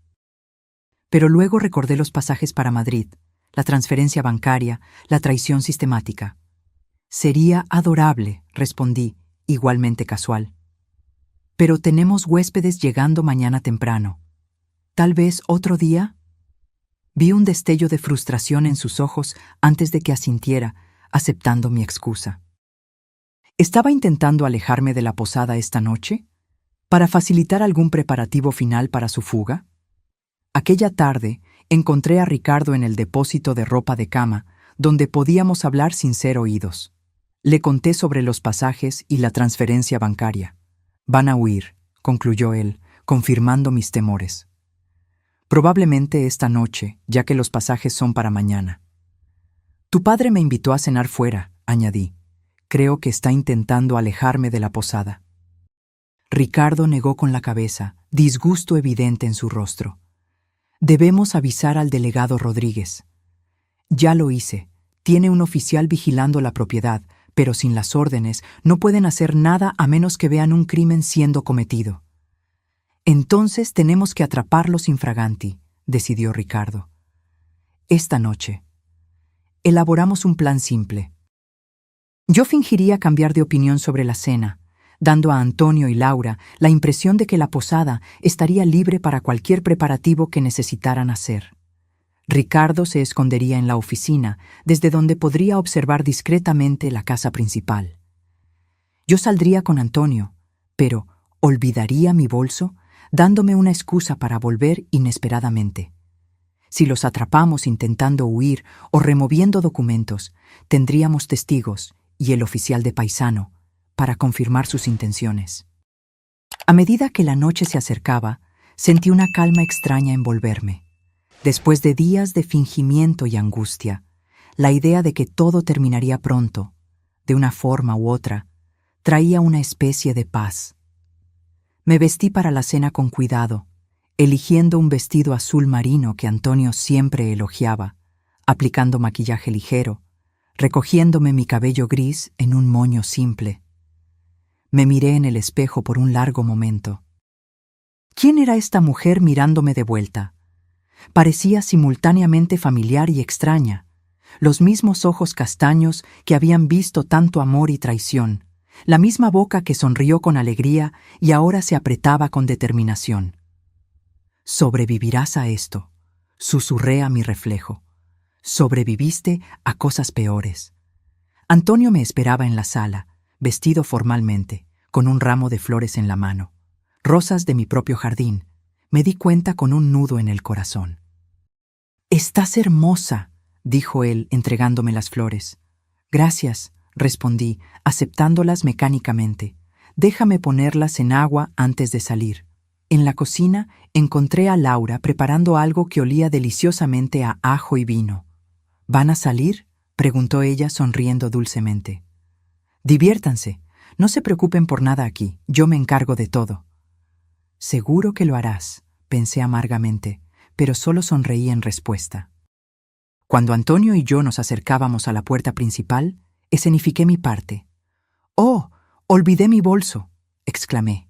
Speaker 1: Pero luego recordé los pasajes para Madrid, la transferencia bancaria, la traición sistemática. «Sería adorable», respondí, igualmente casual. «Pero tenemos huéspedes llegando mañana temprano. ¿Tal vez otro día?» Vi un destello de frustración en sus ojos antes de que asintiera, aceptando mi excusa. ¿Estaba intentando alejarme de la posada esta noche? ¿Para facilitar algún preparativo final para su fuga? Aquella tarde encontré a Ricardo en el depósito de ropa de cama, donde podíamos hablar sin ser oídos. Le conté sobre los pasajes y la transferencia bancaria. «Van a huir», concluyó él, confirmando mis temores. Probablemente esta noche, ya que los pasajes son para mañana. Tu padre me invitó a cenar fuera, añadí. Creo que está intentando alejarme de la posada. Ricardo negó con la cabeza, disgusto evidente en su rostro. Debemos avisar al delegado Rodríguez. Ya lo hice. Tiene un oficial vigilando la propiedad, pero sin las órdenes no pueden hacer nada a menos que vean un crimen siendo cometido. Entonces tenemos que atraparlos infraganti, decidió Ricardo. Esta noche. Elaboramos un plan simple. Yo fingiría cambiar de opinión sobre la cena, dando a Antonio y Laura la impresión de que la posada estaría libre para cualquier preparativo que necesitaran hacer. Ricardo se escondería en la oficina, desde donde podría observar discretamente la casa principal. Yo saldría con Antonio, pero ¿olvidaría mi bolso?, dándome una excusa para volver inesperadamente. Si los atrapamos intentando huir o removiendo documentos, tendríamos testigos y el oficial de paisano para confirmar sus intenciones. A medida que la noche se acercaba, sentí una calma extraña envolverme. Después de días de fingimiento y angustia, la idea de que todo terminaría pronto, de una forma u otra, traía una especie de paz. Me vestí para la cena con cuidado, eligiendo un vestido azul marino que Antonio siempre elogiaba, aplicando maquillaje ligero, recogiéndome mi cabello gris en un moño simple. Me miré en el espejo por un largo momento. ¿Quién era esta mujer mirándome de vuelta? Parecía simultáneamente familiar y extraña, los mismos ojos castaños que habían visto tanto amor y traición, la misma boca que sonrió con alegría y ahora se apretaba con determinación. «Sobrevivirás a esto», susurré a mi reflejo. «Sobreviviste a cosas peores». Antonio me esperaba en la sala, vestido formalmente, con un ramo de flores en la mano, rosas de mi propio jardín. Me di cuenta con un nudo en el corazón. «Estás hermosa», dijo él, entregándome las flores. «Gracias», respondí, aceptándolas mecánicamente. «Déjame ponerlas en agua antes de salir». En la cocina encontré a Laura preparando algo que olía deliciosamente a ajo y vino. «¿Van a salir?», preguntó ella sonriendo dulcemente. «Diviértanse. No se preocupen por nada aquí. Yo me encargo de todo». «Seguro que lo harás», pensé amargamente, pero solo sonreí en respuesta. Cuando Antonio y yo nos acercábamos a la puerta principal, escenifiqué mi parte. «¡Oh! Olvidé mi bolso», exclamé.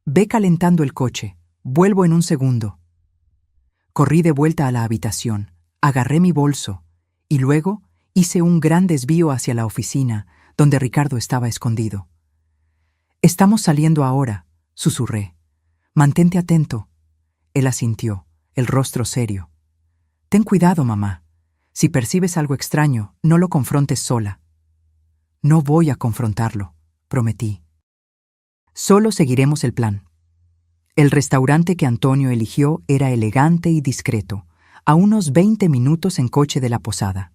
Speaker 1: «Ve calentando el coche. Vuelvo en un segundo». Corrí de vuelta a la habitación, agarré mi bolso y luego hice un gran desvío hacia la oficina, donde Ricardo estaba escondido. «Estamos saliendo ahora», susurré. «Mantente atento». Él asintió, el rostro serio. «Ten cuidado, mamá. Si percibes algo extraño, no lo confrontes sola». «No voy a confrontarlo», prometí. «Solo seguiremos el plan». El restaurante que Antonio eligió era elegante y discreto, a unos 20 minutos en coche de la posada.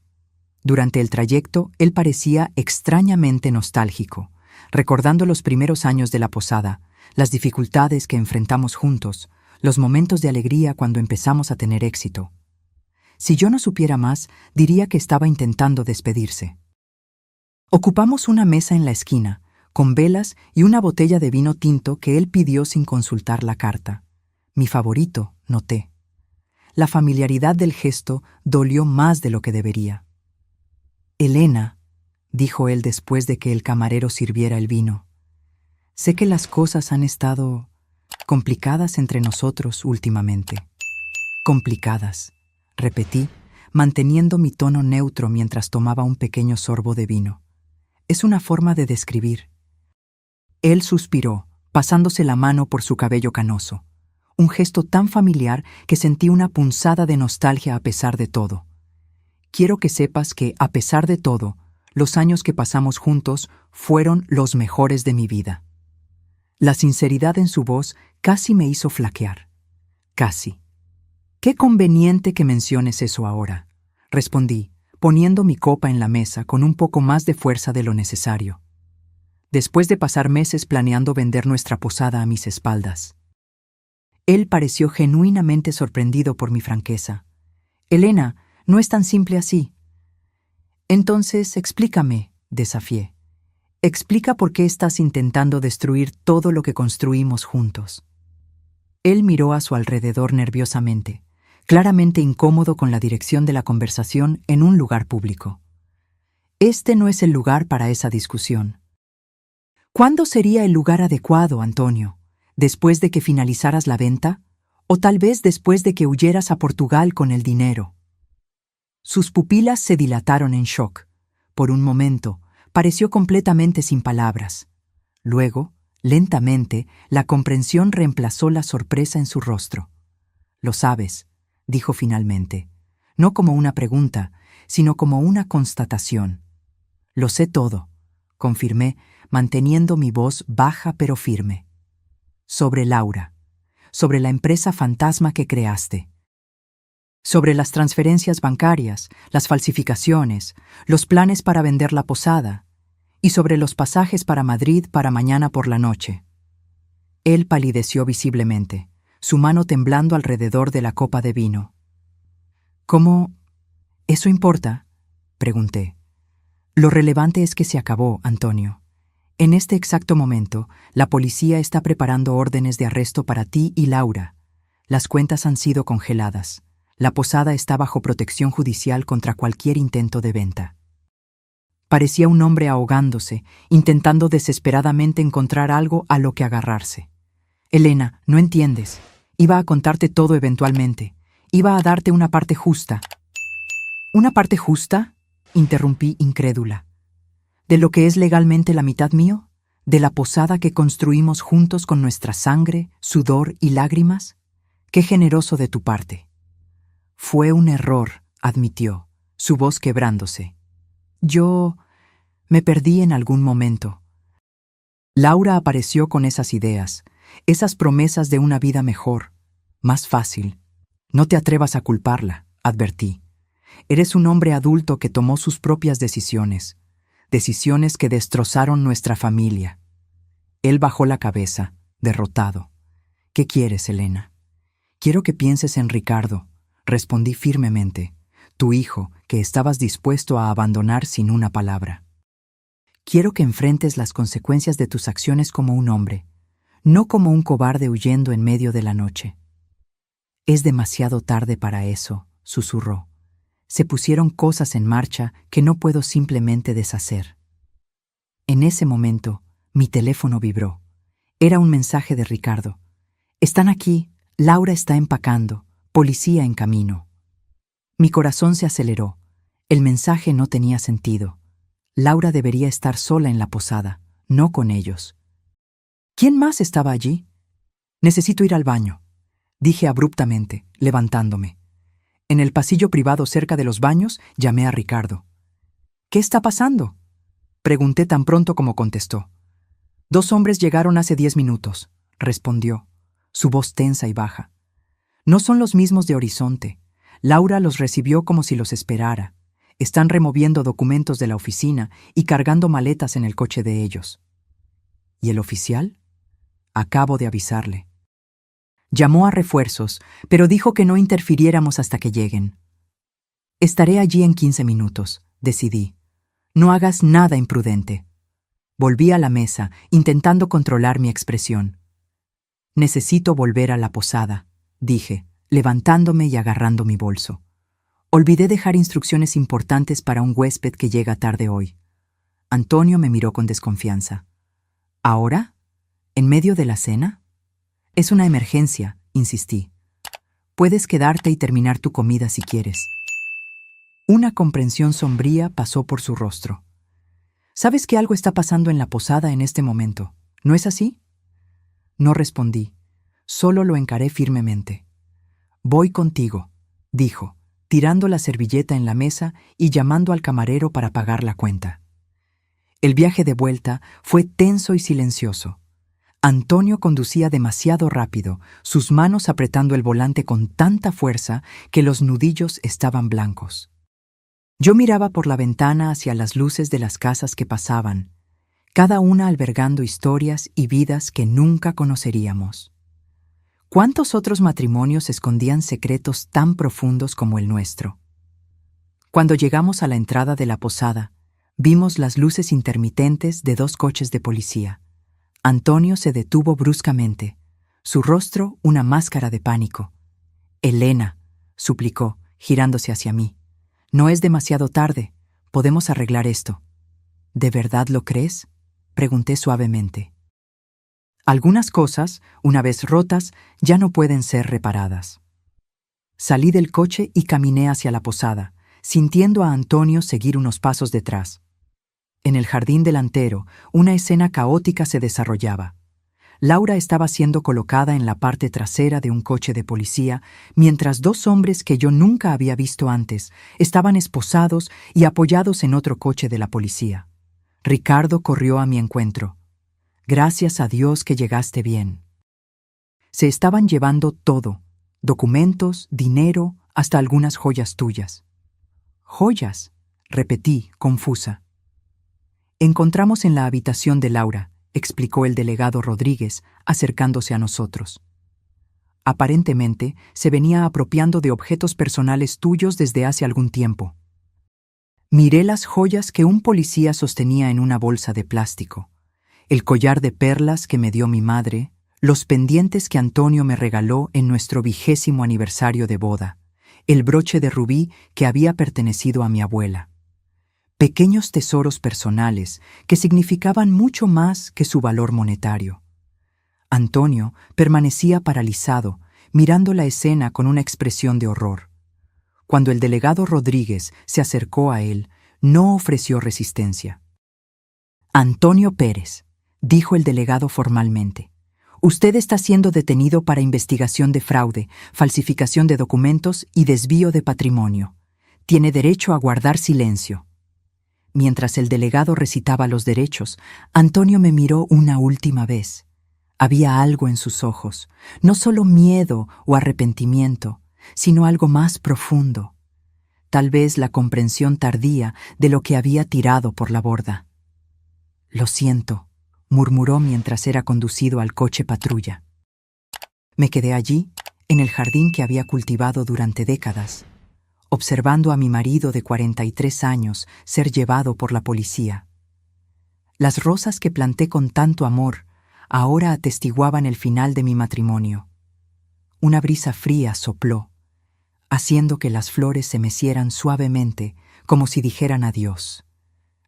Speaker 1: Durante el trayecto, él parecía extrañamente nostálgico, recordando los primeros años de la posada, las dificultades que enfrentamos juntos, los momentos de alegría cuando empezamos a tener éxito. Si yo no supiera más, diría que estaba intentando despedirse. Ocupamos una mesa en la esquina, con velas y una botella de vino tinto que él pidió sin consultar la carta. Mi favorito, noté. La familiaridad del gesto dolió más de lo que debería. «Elena», dijo él después de que el camarero sirviera el vino, «sé que las cosas han estado complicadas entre nosotros últimamente». «Complicadas», repetí, manteniendo mi tono neutro mientras tomaba un pequeño sorbo de vino. «Es una forma de describir». Él suspiró, pasándose la mano por su cabello canoso, un gesto tan familiar que sentí una punzada de nostalgia a pesar de todo. «Quiero que sepas que, a pesar de todo, los años que pasamos juntos fueron los mejores de mi vida». La sinceridad en su voz casi me hizo flaquear. Casi. «Qué conveniente que menciones eso ahora», respondí, poniendo mi copa en la mesa con un poco más de fuerza de lo necesario. Después de pasar meses planeando vender nuestra posada a mis espaldas. Él pareció genuinamente sorprendido por mi franqueza. Elena, no es tan simple así. Entonces, explícame, desafié. Explica por qué estás intentando destruir todo lo que construimos juntos. Él miró a su alrededor nerviosamente, claramente incómodo con la dirección de la conversación en un lugar público. Este no es el lugar para esa discusión. ¿Cuándo sería el lugar adecuado, Antonio? ¿Después de que finalizaras la venta? ¿O tal vez después de que huyeras a Portugal con el dinero? Sus pupilas se dilataron en shock. Por un momento, pareció completamente sin palabras. Luego, lentamente, la comprensión reemplazó la sorpresa en su rostro. «Lo sabes», dijo finalmente, no como una pregunta, sino como una constatación. «Lo sé todo», confirmé, manteniendo mi voz baja pero firme. «Sobre Laura, sobre la empresa fantasma que creaste, sobre las transferencias bancarias, las falsificaciones, los planes para vender la posada, y sobre los pasajes para Madrid para mañana por la noche». Él palideció visiblemente, su mano temblando alrededor de la copa de vino. «¿Cómo? ¿Eso importa?», pregunté. «Lo relevante es que se acabó, Antonio. En este exacto momento, la policía está preparando órdenes de arresto para ti y Laura. Las cuentas han sido congeladas. La posada está bajo protección judicial contra cualquier intento de venta». Parecía un hombre ahogándose, intentando desesperadamente encontrar algo a lo que agarrarse. «Elena, no entiendes. Iba a contarte todo eventualmente. Iba a darte una parte justa». «¿Una parte justa?», interrumpí incrédula. «¿De lo que es legalmente la mitad mío? ¿De la posada que construimos juntos con nuestra sangre, sudor y lágrimas? Qué generoso de tu parte». «Fue un error», admitió, su voz quebrándose. «Yo me perdí en algún momento». Laura apareció con esas ideas, esas promesas de una vida mejor, más fácil. «No te atrevas a culparla», advertí. «Eres un hombre adulto que tomó sus propias decisiones, decisiones que destrozaron nuestra familia». Él bajó la cabeza, derrotado. «¿Qué quieres, Elena?» «Quiero que pienses en Ricardo», respondí firmemente, «tu hijo, que estabas dispuesto a abandonar sin una palabra. Quiero que enfrentes las consecuencias de tus acciones como un hombre, no como un cobarde huyendo en medio de la noche». «Es demasiado tarde para eso», susurró. «Se pusieron cosas en marcha que no puedo simplemente deshacer». En ese momento, mi teléfono vibró. Era un mensaje de Ricardo. «Están aquí, Laura está empacando, policía en camino». Mi corazón se aceleró. El mensaje no tenía sentido. Laura debería estar sola en la posada, no con ellos. ¿Quién más estaba allí? «Necesito ir al baño», dije abruptamente, levantándome. En el pasillo privado cerca de los baños, llamé a Ricardo. «¿Qué está pasando?», pregunté tan pronto como contestó. «2 hombres llegaron hace 10 minutos», respondió, su voz tensa y baja. «No son los mismos de Horizonte. Laura los recibió como si los esperara. Están removiendo documentos de la oficina y cargando maletas en el coche de ellos». «¿Y el oficial?». «Acabo de avisarle». Llamó a refuerzos, pero dijo que no interfiriéramos hasta que lleguen. «Estaré allí en 15 minutos», decidí. «No hagas nada imprudente». Volví a la mesa, intentando controlar mi expresión. «Necesito volver a la posada», dije, levantándome y agarrando mi bolso. Olvidé dejar instrucciones importantes para un huésped que llega tarde hoy. Antonio me miró con desconfianza. «¿Ahora? ¿En medio de la cena?». «Es una emergencia», insistí. «Puedes quedarte y terminar tu comida si quieres». Una comprensión sombría pasó por su rostro. «Sabes que algo está pasando en la posada en este momento, ¿no es así?». No respondí, solo lo encaré firmemente. «Voy contigo», dijo, tirando la servilleta en la mesa y llamando al camarero para pagar la cuenta. El viaje de vuelta fue tenso y silencioso. Antonio conducía demasiado rápido, sus manos apretando el volante con tanta fuerza que los nudillos estaban blancos. Yo miraba por la ventana hacia las luces de las casas que pasaban, cada una albergando historias y vidas que nunca conoceríamos. ¿Cuántos otros matrimonios escondían secretos tan profundos como el nuestro? Cuando llegamos a la entrada de la posada, vimos las luces intermitentes de 2 coches de policía. Antonio se detuvo bruscamente, su rostro una máscara de pánico. «Elena», suplicó, girándose hacia mí, «no es demasiado tarde, podemos arreglar esto». «¿De verdad lo crees?», pregunté suavemente. Algunas cosas, una vez rotas, ya no pueden ser reparadas. Salí del coche y caminé hacia la posada, sintiendo a Antonio seguir unos pasos detrás. En el jardín delantero, una escena caótica se desarrollaba. Laura estaba siendo colocada en la parte trasera de un coche de policía, mientras 2 hombres que yo nunca había visto antes estaban esposados y apoyados en otro coche de la policía. Ricardo corrió a mi encuentro. «Gracias a Dios que llegaste bien». Se estaban llevando todo, documentos, dinero, hasta algunas joyas tuyas. «¿Joyas?», repetí, confusa. «Encontramos en la habitación de Laura», explicó el delegado Rodríguez, acercándose a nosotros. «Aparentemente, se venía apropiando de objetos personales tuyos desde hace algún tiempo». Miré las joyas que un policía sostenía en una bolsa de plástico, el collar de perlas que me dio mi madre, los pendientes que Antonio me regaló en nuestro 20º aniversario de boda, el broche de rubí que había pertenecido a mi abuela. Pequeños tesoros personales que significaban mucho más que su valor monetario. Antonio permanecía paralizado, mirando la escena con una expresión de horror. Cuando el delegado Rodríguez se acercó a él, no ofreció resistencia. «Antonio Pérez», dijo el delegado formalmente, «usted está siendo detenido para investigación de fraude, falsificación de documentos y desvío de patrimonio. Tiene derecho a guardar silencio». Mientras el delegado recitaba los derechos, Antonio me miró una última vez. Había algo en sus ojos, no solo miedo o arrepentimiento, sino algo más profundo. Tal vez la comprensión tardía de lo que había tirado por la borda. «Lo siento», murmuró mientras era conducido al coche patrulla. Me quedé allí, en el jardín que había cultivado durante décadas, observando a mi marido de 43 años ser llevado por la policía. Las rosas que planté con tanto amor ahora atestiguaban el final de mi matrimonio. Una brisa fría sopló, haciendo que las flores se mecieran suavemente, como si dijeran adiós.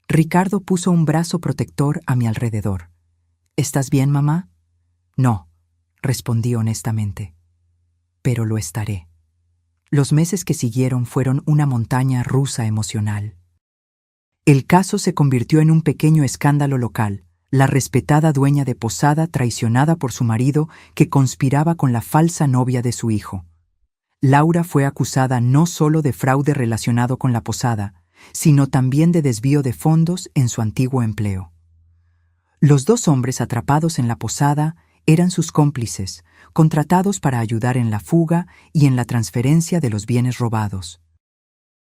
Speaker 1: Ricardo puso un brazo protector a mi alrededor. «¿Estás bien, mamá?» «No», respondí honestamente. «Pero lo estaré». Los meses que siguieron fueron una montaña rusa emocional. El caso se convirtió en un pequeño escándalo local, la respetada dueña de posada traicionada por su marido que conspiraba con la falsa novia de su hijo. Laura fue acusada no solo de fraude relacionado con la posada, sino también de desvío de fondos en su antiguo empleo. Los 2 hombres atrapados en la posada eran sus cómplices, contratados para ayudar en la fuga y en la transferencia de los bienes robados.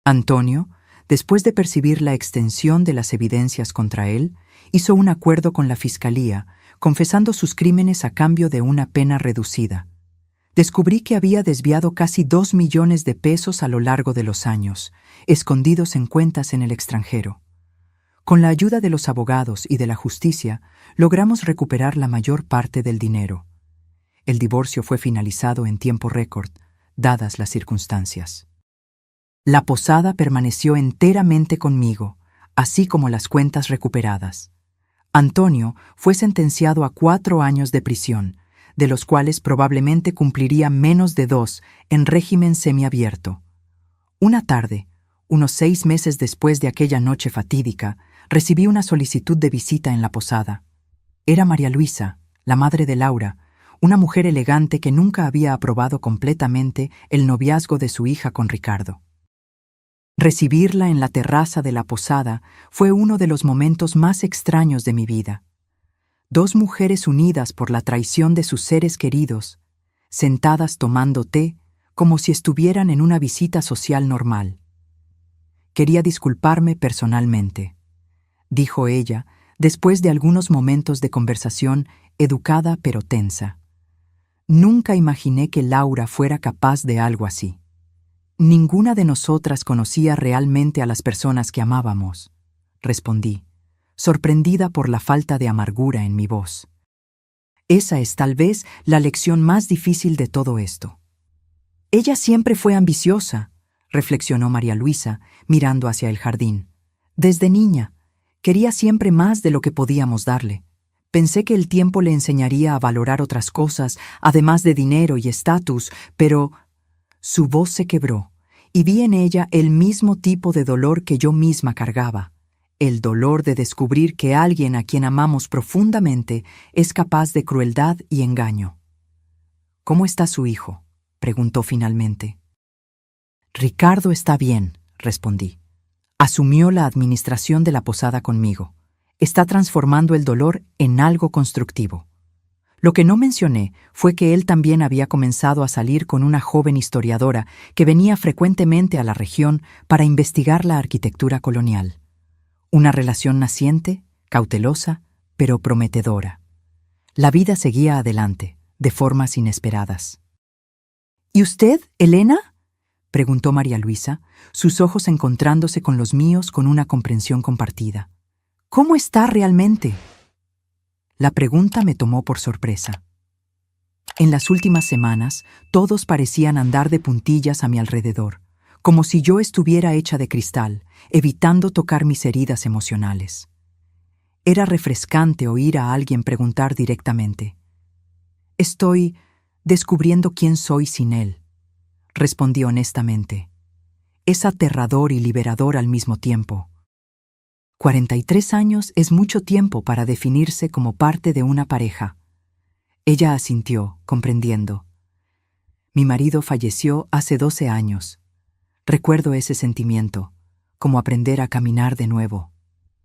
Speaker 1: Antonio, después de percibir la extensión de las evidencias contra él, hizo un acuerdo con la fiscalía, confesando sus crímenes a cambio de una pena reducida. Descubrí que había desviado casi 2 millones de pesos a lo largo de los años, escondidos en cuentas en el extranjero. Con la ayuda de los abogados y de la justicia, logramos recuperar la mayor parte del dinero. El divorcio fue finalizado en tiempo récord, dadas las circunstancias. La posada permaneció enteramente conmigo, así como las cuentas recuperadas. Antonio fue sentenciado a 4 años de prisión, de los cuales probablemente cumpliría menos de 2 en régimen semiabierto. Una tarde, unos 6 meses después de aquella noche fatídica, recibí una solicitud de visita en la posada. Era María Luisa, la madre de Laura, una mujer elegante que nunca había aprobado completamente el noviazgo de su hija con Ricardo. Recibirla en la terraza de la posada fue uno de los momentos más extraños de mi vida. 2 mujeres unidas por la traición de sus seres queridos, sentadas tomando té como si estuvieran en una visita social normal. «Quería disculparme personalmente», dijo ella, después de algunos momentos de conversación educada pero tensa. Nunca imaginé que Laura fuera capaz de algo así. Ninguna de nosotras conocía realmente a las personas que amábamos, respondí, sorprendida por la falta de amargura en mi voz. Esa es tal vez la lección más difícil de todo esto. Ella siempre fue ambiciosa, reflexionó María Luisa, mirando hacia el jardín. Desde niña, quería siempre más de lo que podíamos darle. Pensé que el tiempo le enseñaría a valorar otras cosas, además de dinero y estatus, pero su voz se quebró, y vi en ella el mismo tipo de dolor que yo misma cargaba, el dolor de descubrir que alguien a quien amamos profundamente es capaz de crueldad y engaño. ¿Cómo está su hijo?, preguntó finalmente. Ricardo está bien, respondí. Asumió la administración de la posada conmigo. Está transformando el dolor en algo constructivo. Lo que no mencioné fue que él también había comenzado a salir con una joven historiadora que venía frecuentemente a la región para investigar la arquitectura colonial. Una relación naciente, cautelosa, pero prometedora. La vida seguía adelante, de formas inesperadas. ¿Y usted, Elena?, preguntó María Luisa, sus ojos encontrándose con los míos con una comprensión compartida. ¿Cómo está realmente? La pregunta me tomó por sorpresa. En las últimas semanas, todos parecían andar de puntillas a mi alrededor, como si yo estuviera hecha de cristal, evitando tocar mis heridas emocionales. Era refrescante oír a alguien preguntar directamente. Estoy descubriendo quién soy sin él, respondí honestamente. Es aterrador y liberador al mismo tiempo. 43 años es mucho tiempo para definirse como parte de una pareja. Ella asintió, comprendiendo. Mi marido falleció hace 12 años. Recuerdo ese sentimiento, como aprender a caminar de nuevo.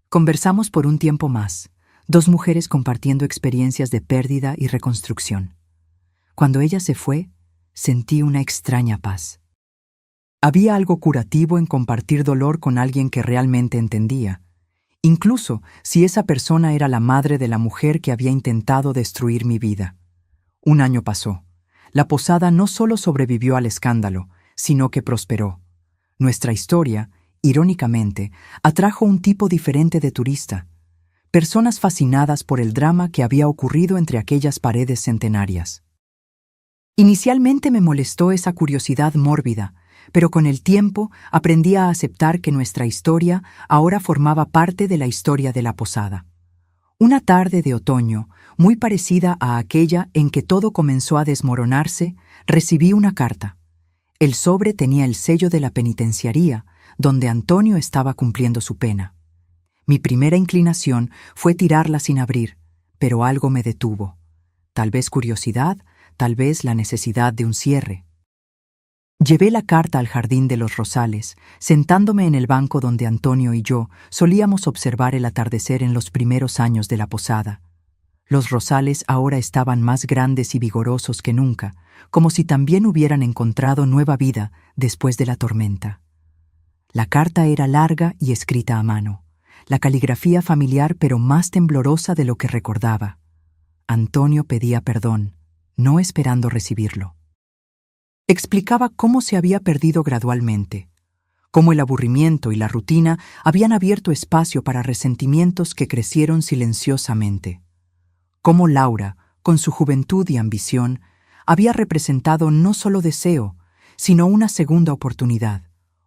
Speaker 1: Conversamos por un tiempo más, dos mujeres compartiendo experiencias de pérdida y reconstrucción. Cuando ella se fue, sentí una extraña paz. Había algo curativo en compartir dolor con alguien que realmente entendía, incluso si esa persona era la madre de la mujer que había intentado destruir mi vida. Un año pasó. La posada no solo sobrevivió al escándalo, sino que prosperó. Nuestra historia, irónicamente, atrajo un tipo diferente de turista. Personas fascinadas por el drama que había ocurrido entre aquellas paredes centenarias. Inicialmente me molestó esa curiosidad mórbida, pero con el tiempo aprendí a aceptar que nuestra historia ahora formaba parte de la historia de la posada. Una tarde de otoño, muy parecida a aquella en que todo comenzó a desmoronarse, recibí una carta. El sobre tenía el sello de la penitenciaría, donde Antonio estaba cumpliendo su pena. Mi primera inclinación fue tirarla sin abrir, pero algo me detuvo. Tal vez curiosidad, tal vez la necesidad de un cierre. Llevé la carta al jardín de los Rosales, sentándome en el banco donde Antonio y yo solíamos observar el atardecer en los primeros años de la posada. Los Rosales ahora estaban más grandes y vigorosos que nunca, como si también hubieran encontrado nueva vida después de la tormenta. La carta era larga y escrita a mano, la caligrafía familiar pero más temblorosa de lo que recordaba. Antonio pedía perdón, no esperando recibirlo. Explicaba cómo se había perdido gradualmente, cómo el aburrimiento y la rutina habían abierto espacio para resentimientos que crecieron silenciosamente, cómo Laura, con su juventud y ambición, había representado no solo deseo, sino una segunda oportunidad,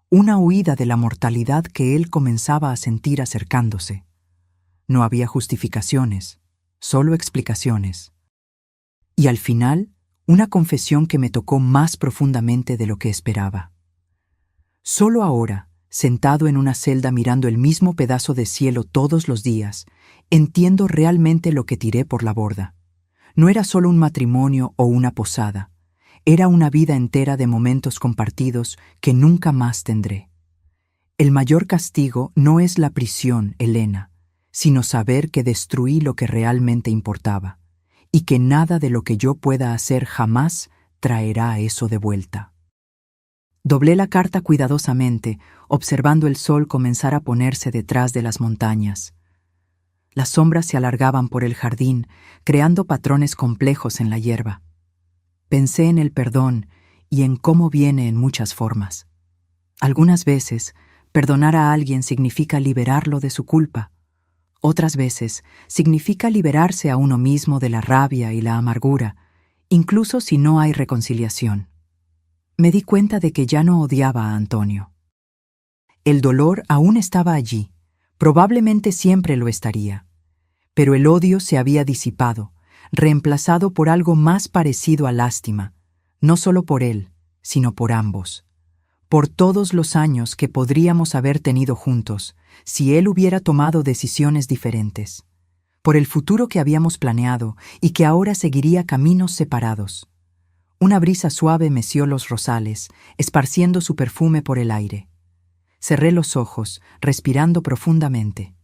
Speaker 1: una huida de la mortalidad que él comenzaba a sentir acercándose. No había justificaciones, solo explicaciones. Y al final, una confesión que me tocó más profundamente de lo que esperaba. Solo ahora, sentado en una celda mirando el mismo pedazo de cielo todos los días, entiendo realmente lo que tiré por la borda. No era solo un matrimonio o una posada, era una vida entera de momentos compartidos que nunca más tendré. El mayor castigo no es la prisión, Elena, sino saber que destruí lo que realmente importaba, y que nada de lo que yo pueda hacer jamás traerá eso de vuelta. Doblé la carta cuidadosamente, observando el sol comenzar a ponerse detrás de las montañas. Las sombras se alargaban por el jardín, creando patrones complejos en la hierba. Pensé en el perdón y en cómo viene en muchas formas. Algunas veces, perdonar a alguien significa liberarlo de su culpa. Otras veces, significa liberarse a uno mismo de la rabia y la amargura, incluso si no hay reconciliación. Me di cuenta de que ya no odiaba a Antonio. El dolor aún estaba allí, probablemente siempre lo estaría, pero el odio se había disipado, reemplazado por algo más parecido a lástima, no solo por él, sino por ambos. Por todos los años que podríamos haber tenido juntos, si él hubiera tomado decisiones diferentes. Por el futuro que habíamos planeado y que ahora seguiría caminos separados. Una brisa suave meció los rosales, esparciendo su perfume por el aire. Cerré los ojos, respirando profundamente.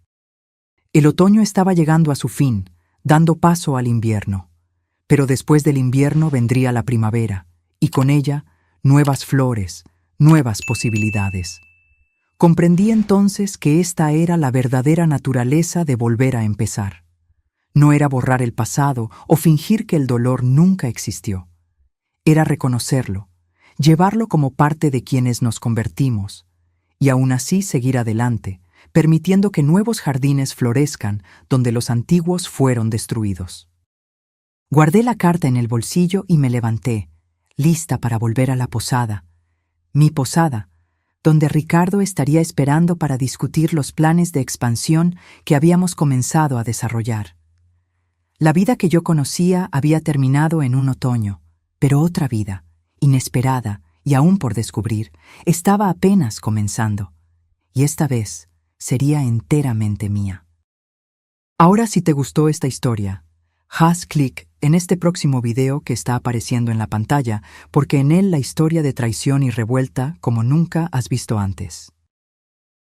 Speaker 1: El otoño estaba llegando a su fin, dando paso al invierno. Pero después del invierno vendría la primavera, y con ella, nuevas flores, nuevas posibilidades. Comprendí entonces que esta era la verdadera naturaleza de volver a empezar. No era borrar el pasado o fingir que el dolor nunca existió. Era reconocerlo, llevarlo como parte de quienes nos convertimos, y aún así seguir adelante, permitiendo que nuevos jardines florezcan donde los antiguos fueron destruidos. Guardé la carta en el bolsillo y me levanté, lista para volver a la posada, mi posada, donde Ricardo estaría esperando para discutir los planes de expansión que habíamos comenzado a desarrollar. La vida que yo conocía había terminado en un otoño, pero otra vida, inesperada y aún por descubrir, estaba apenas comenzando, y esta vez sería enteramente mía. Ahora, si te gustó esta historia, haz clic en este próximo video que está apareciendo en la pantalla, porque en él la historia de traición y revuelta como nunca has visto antes.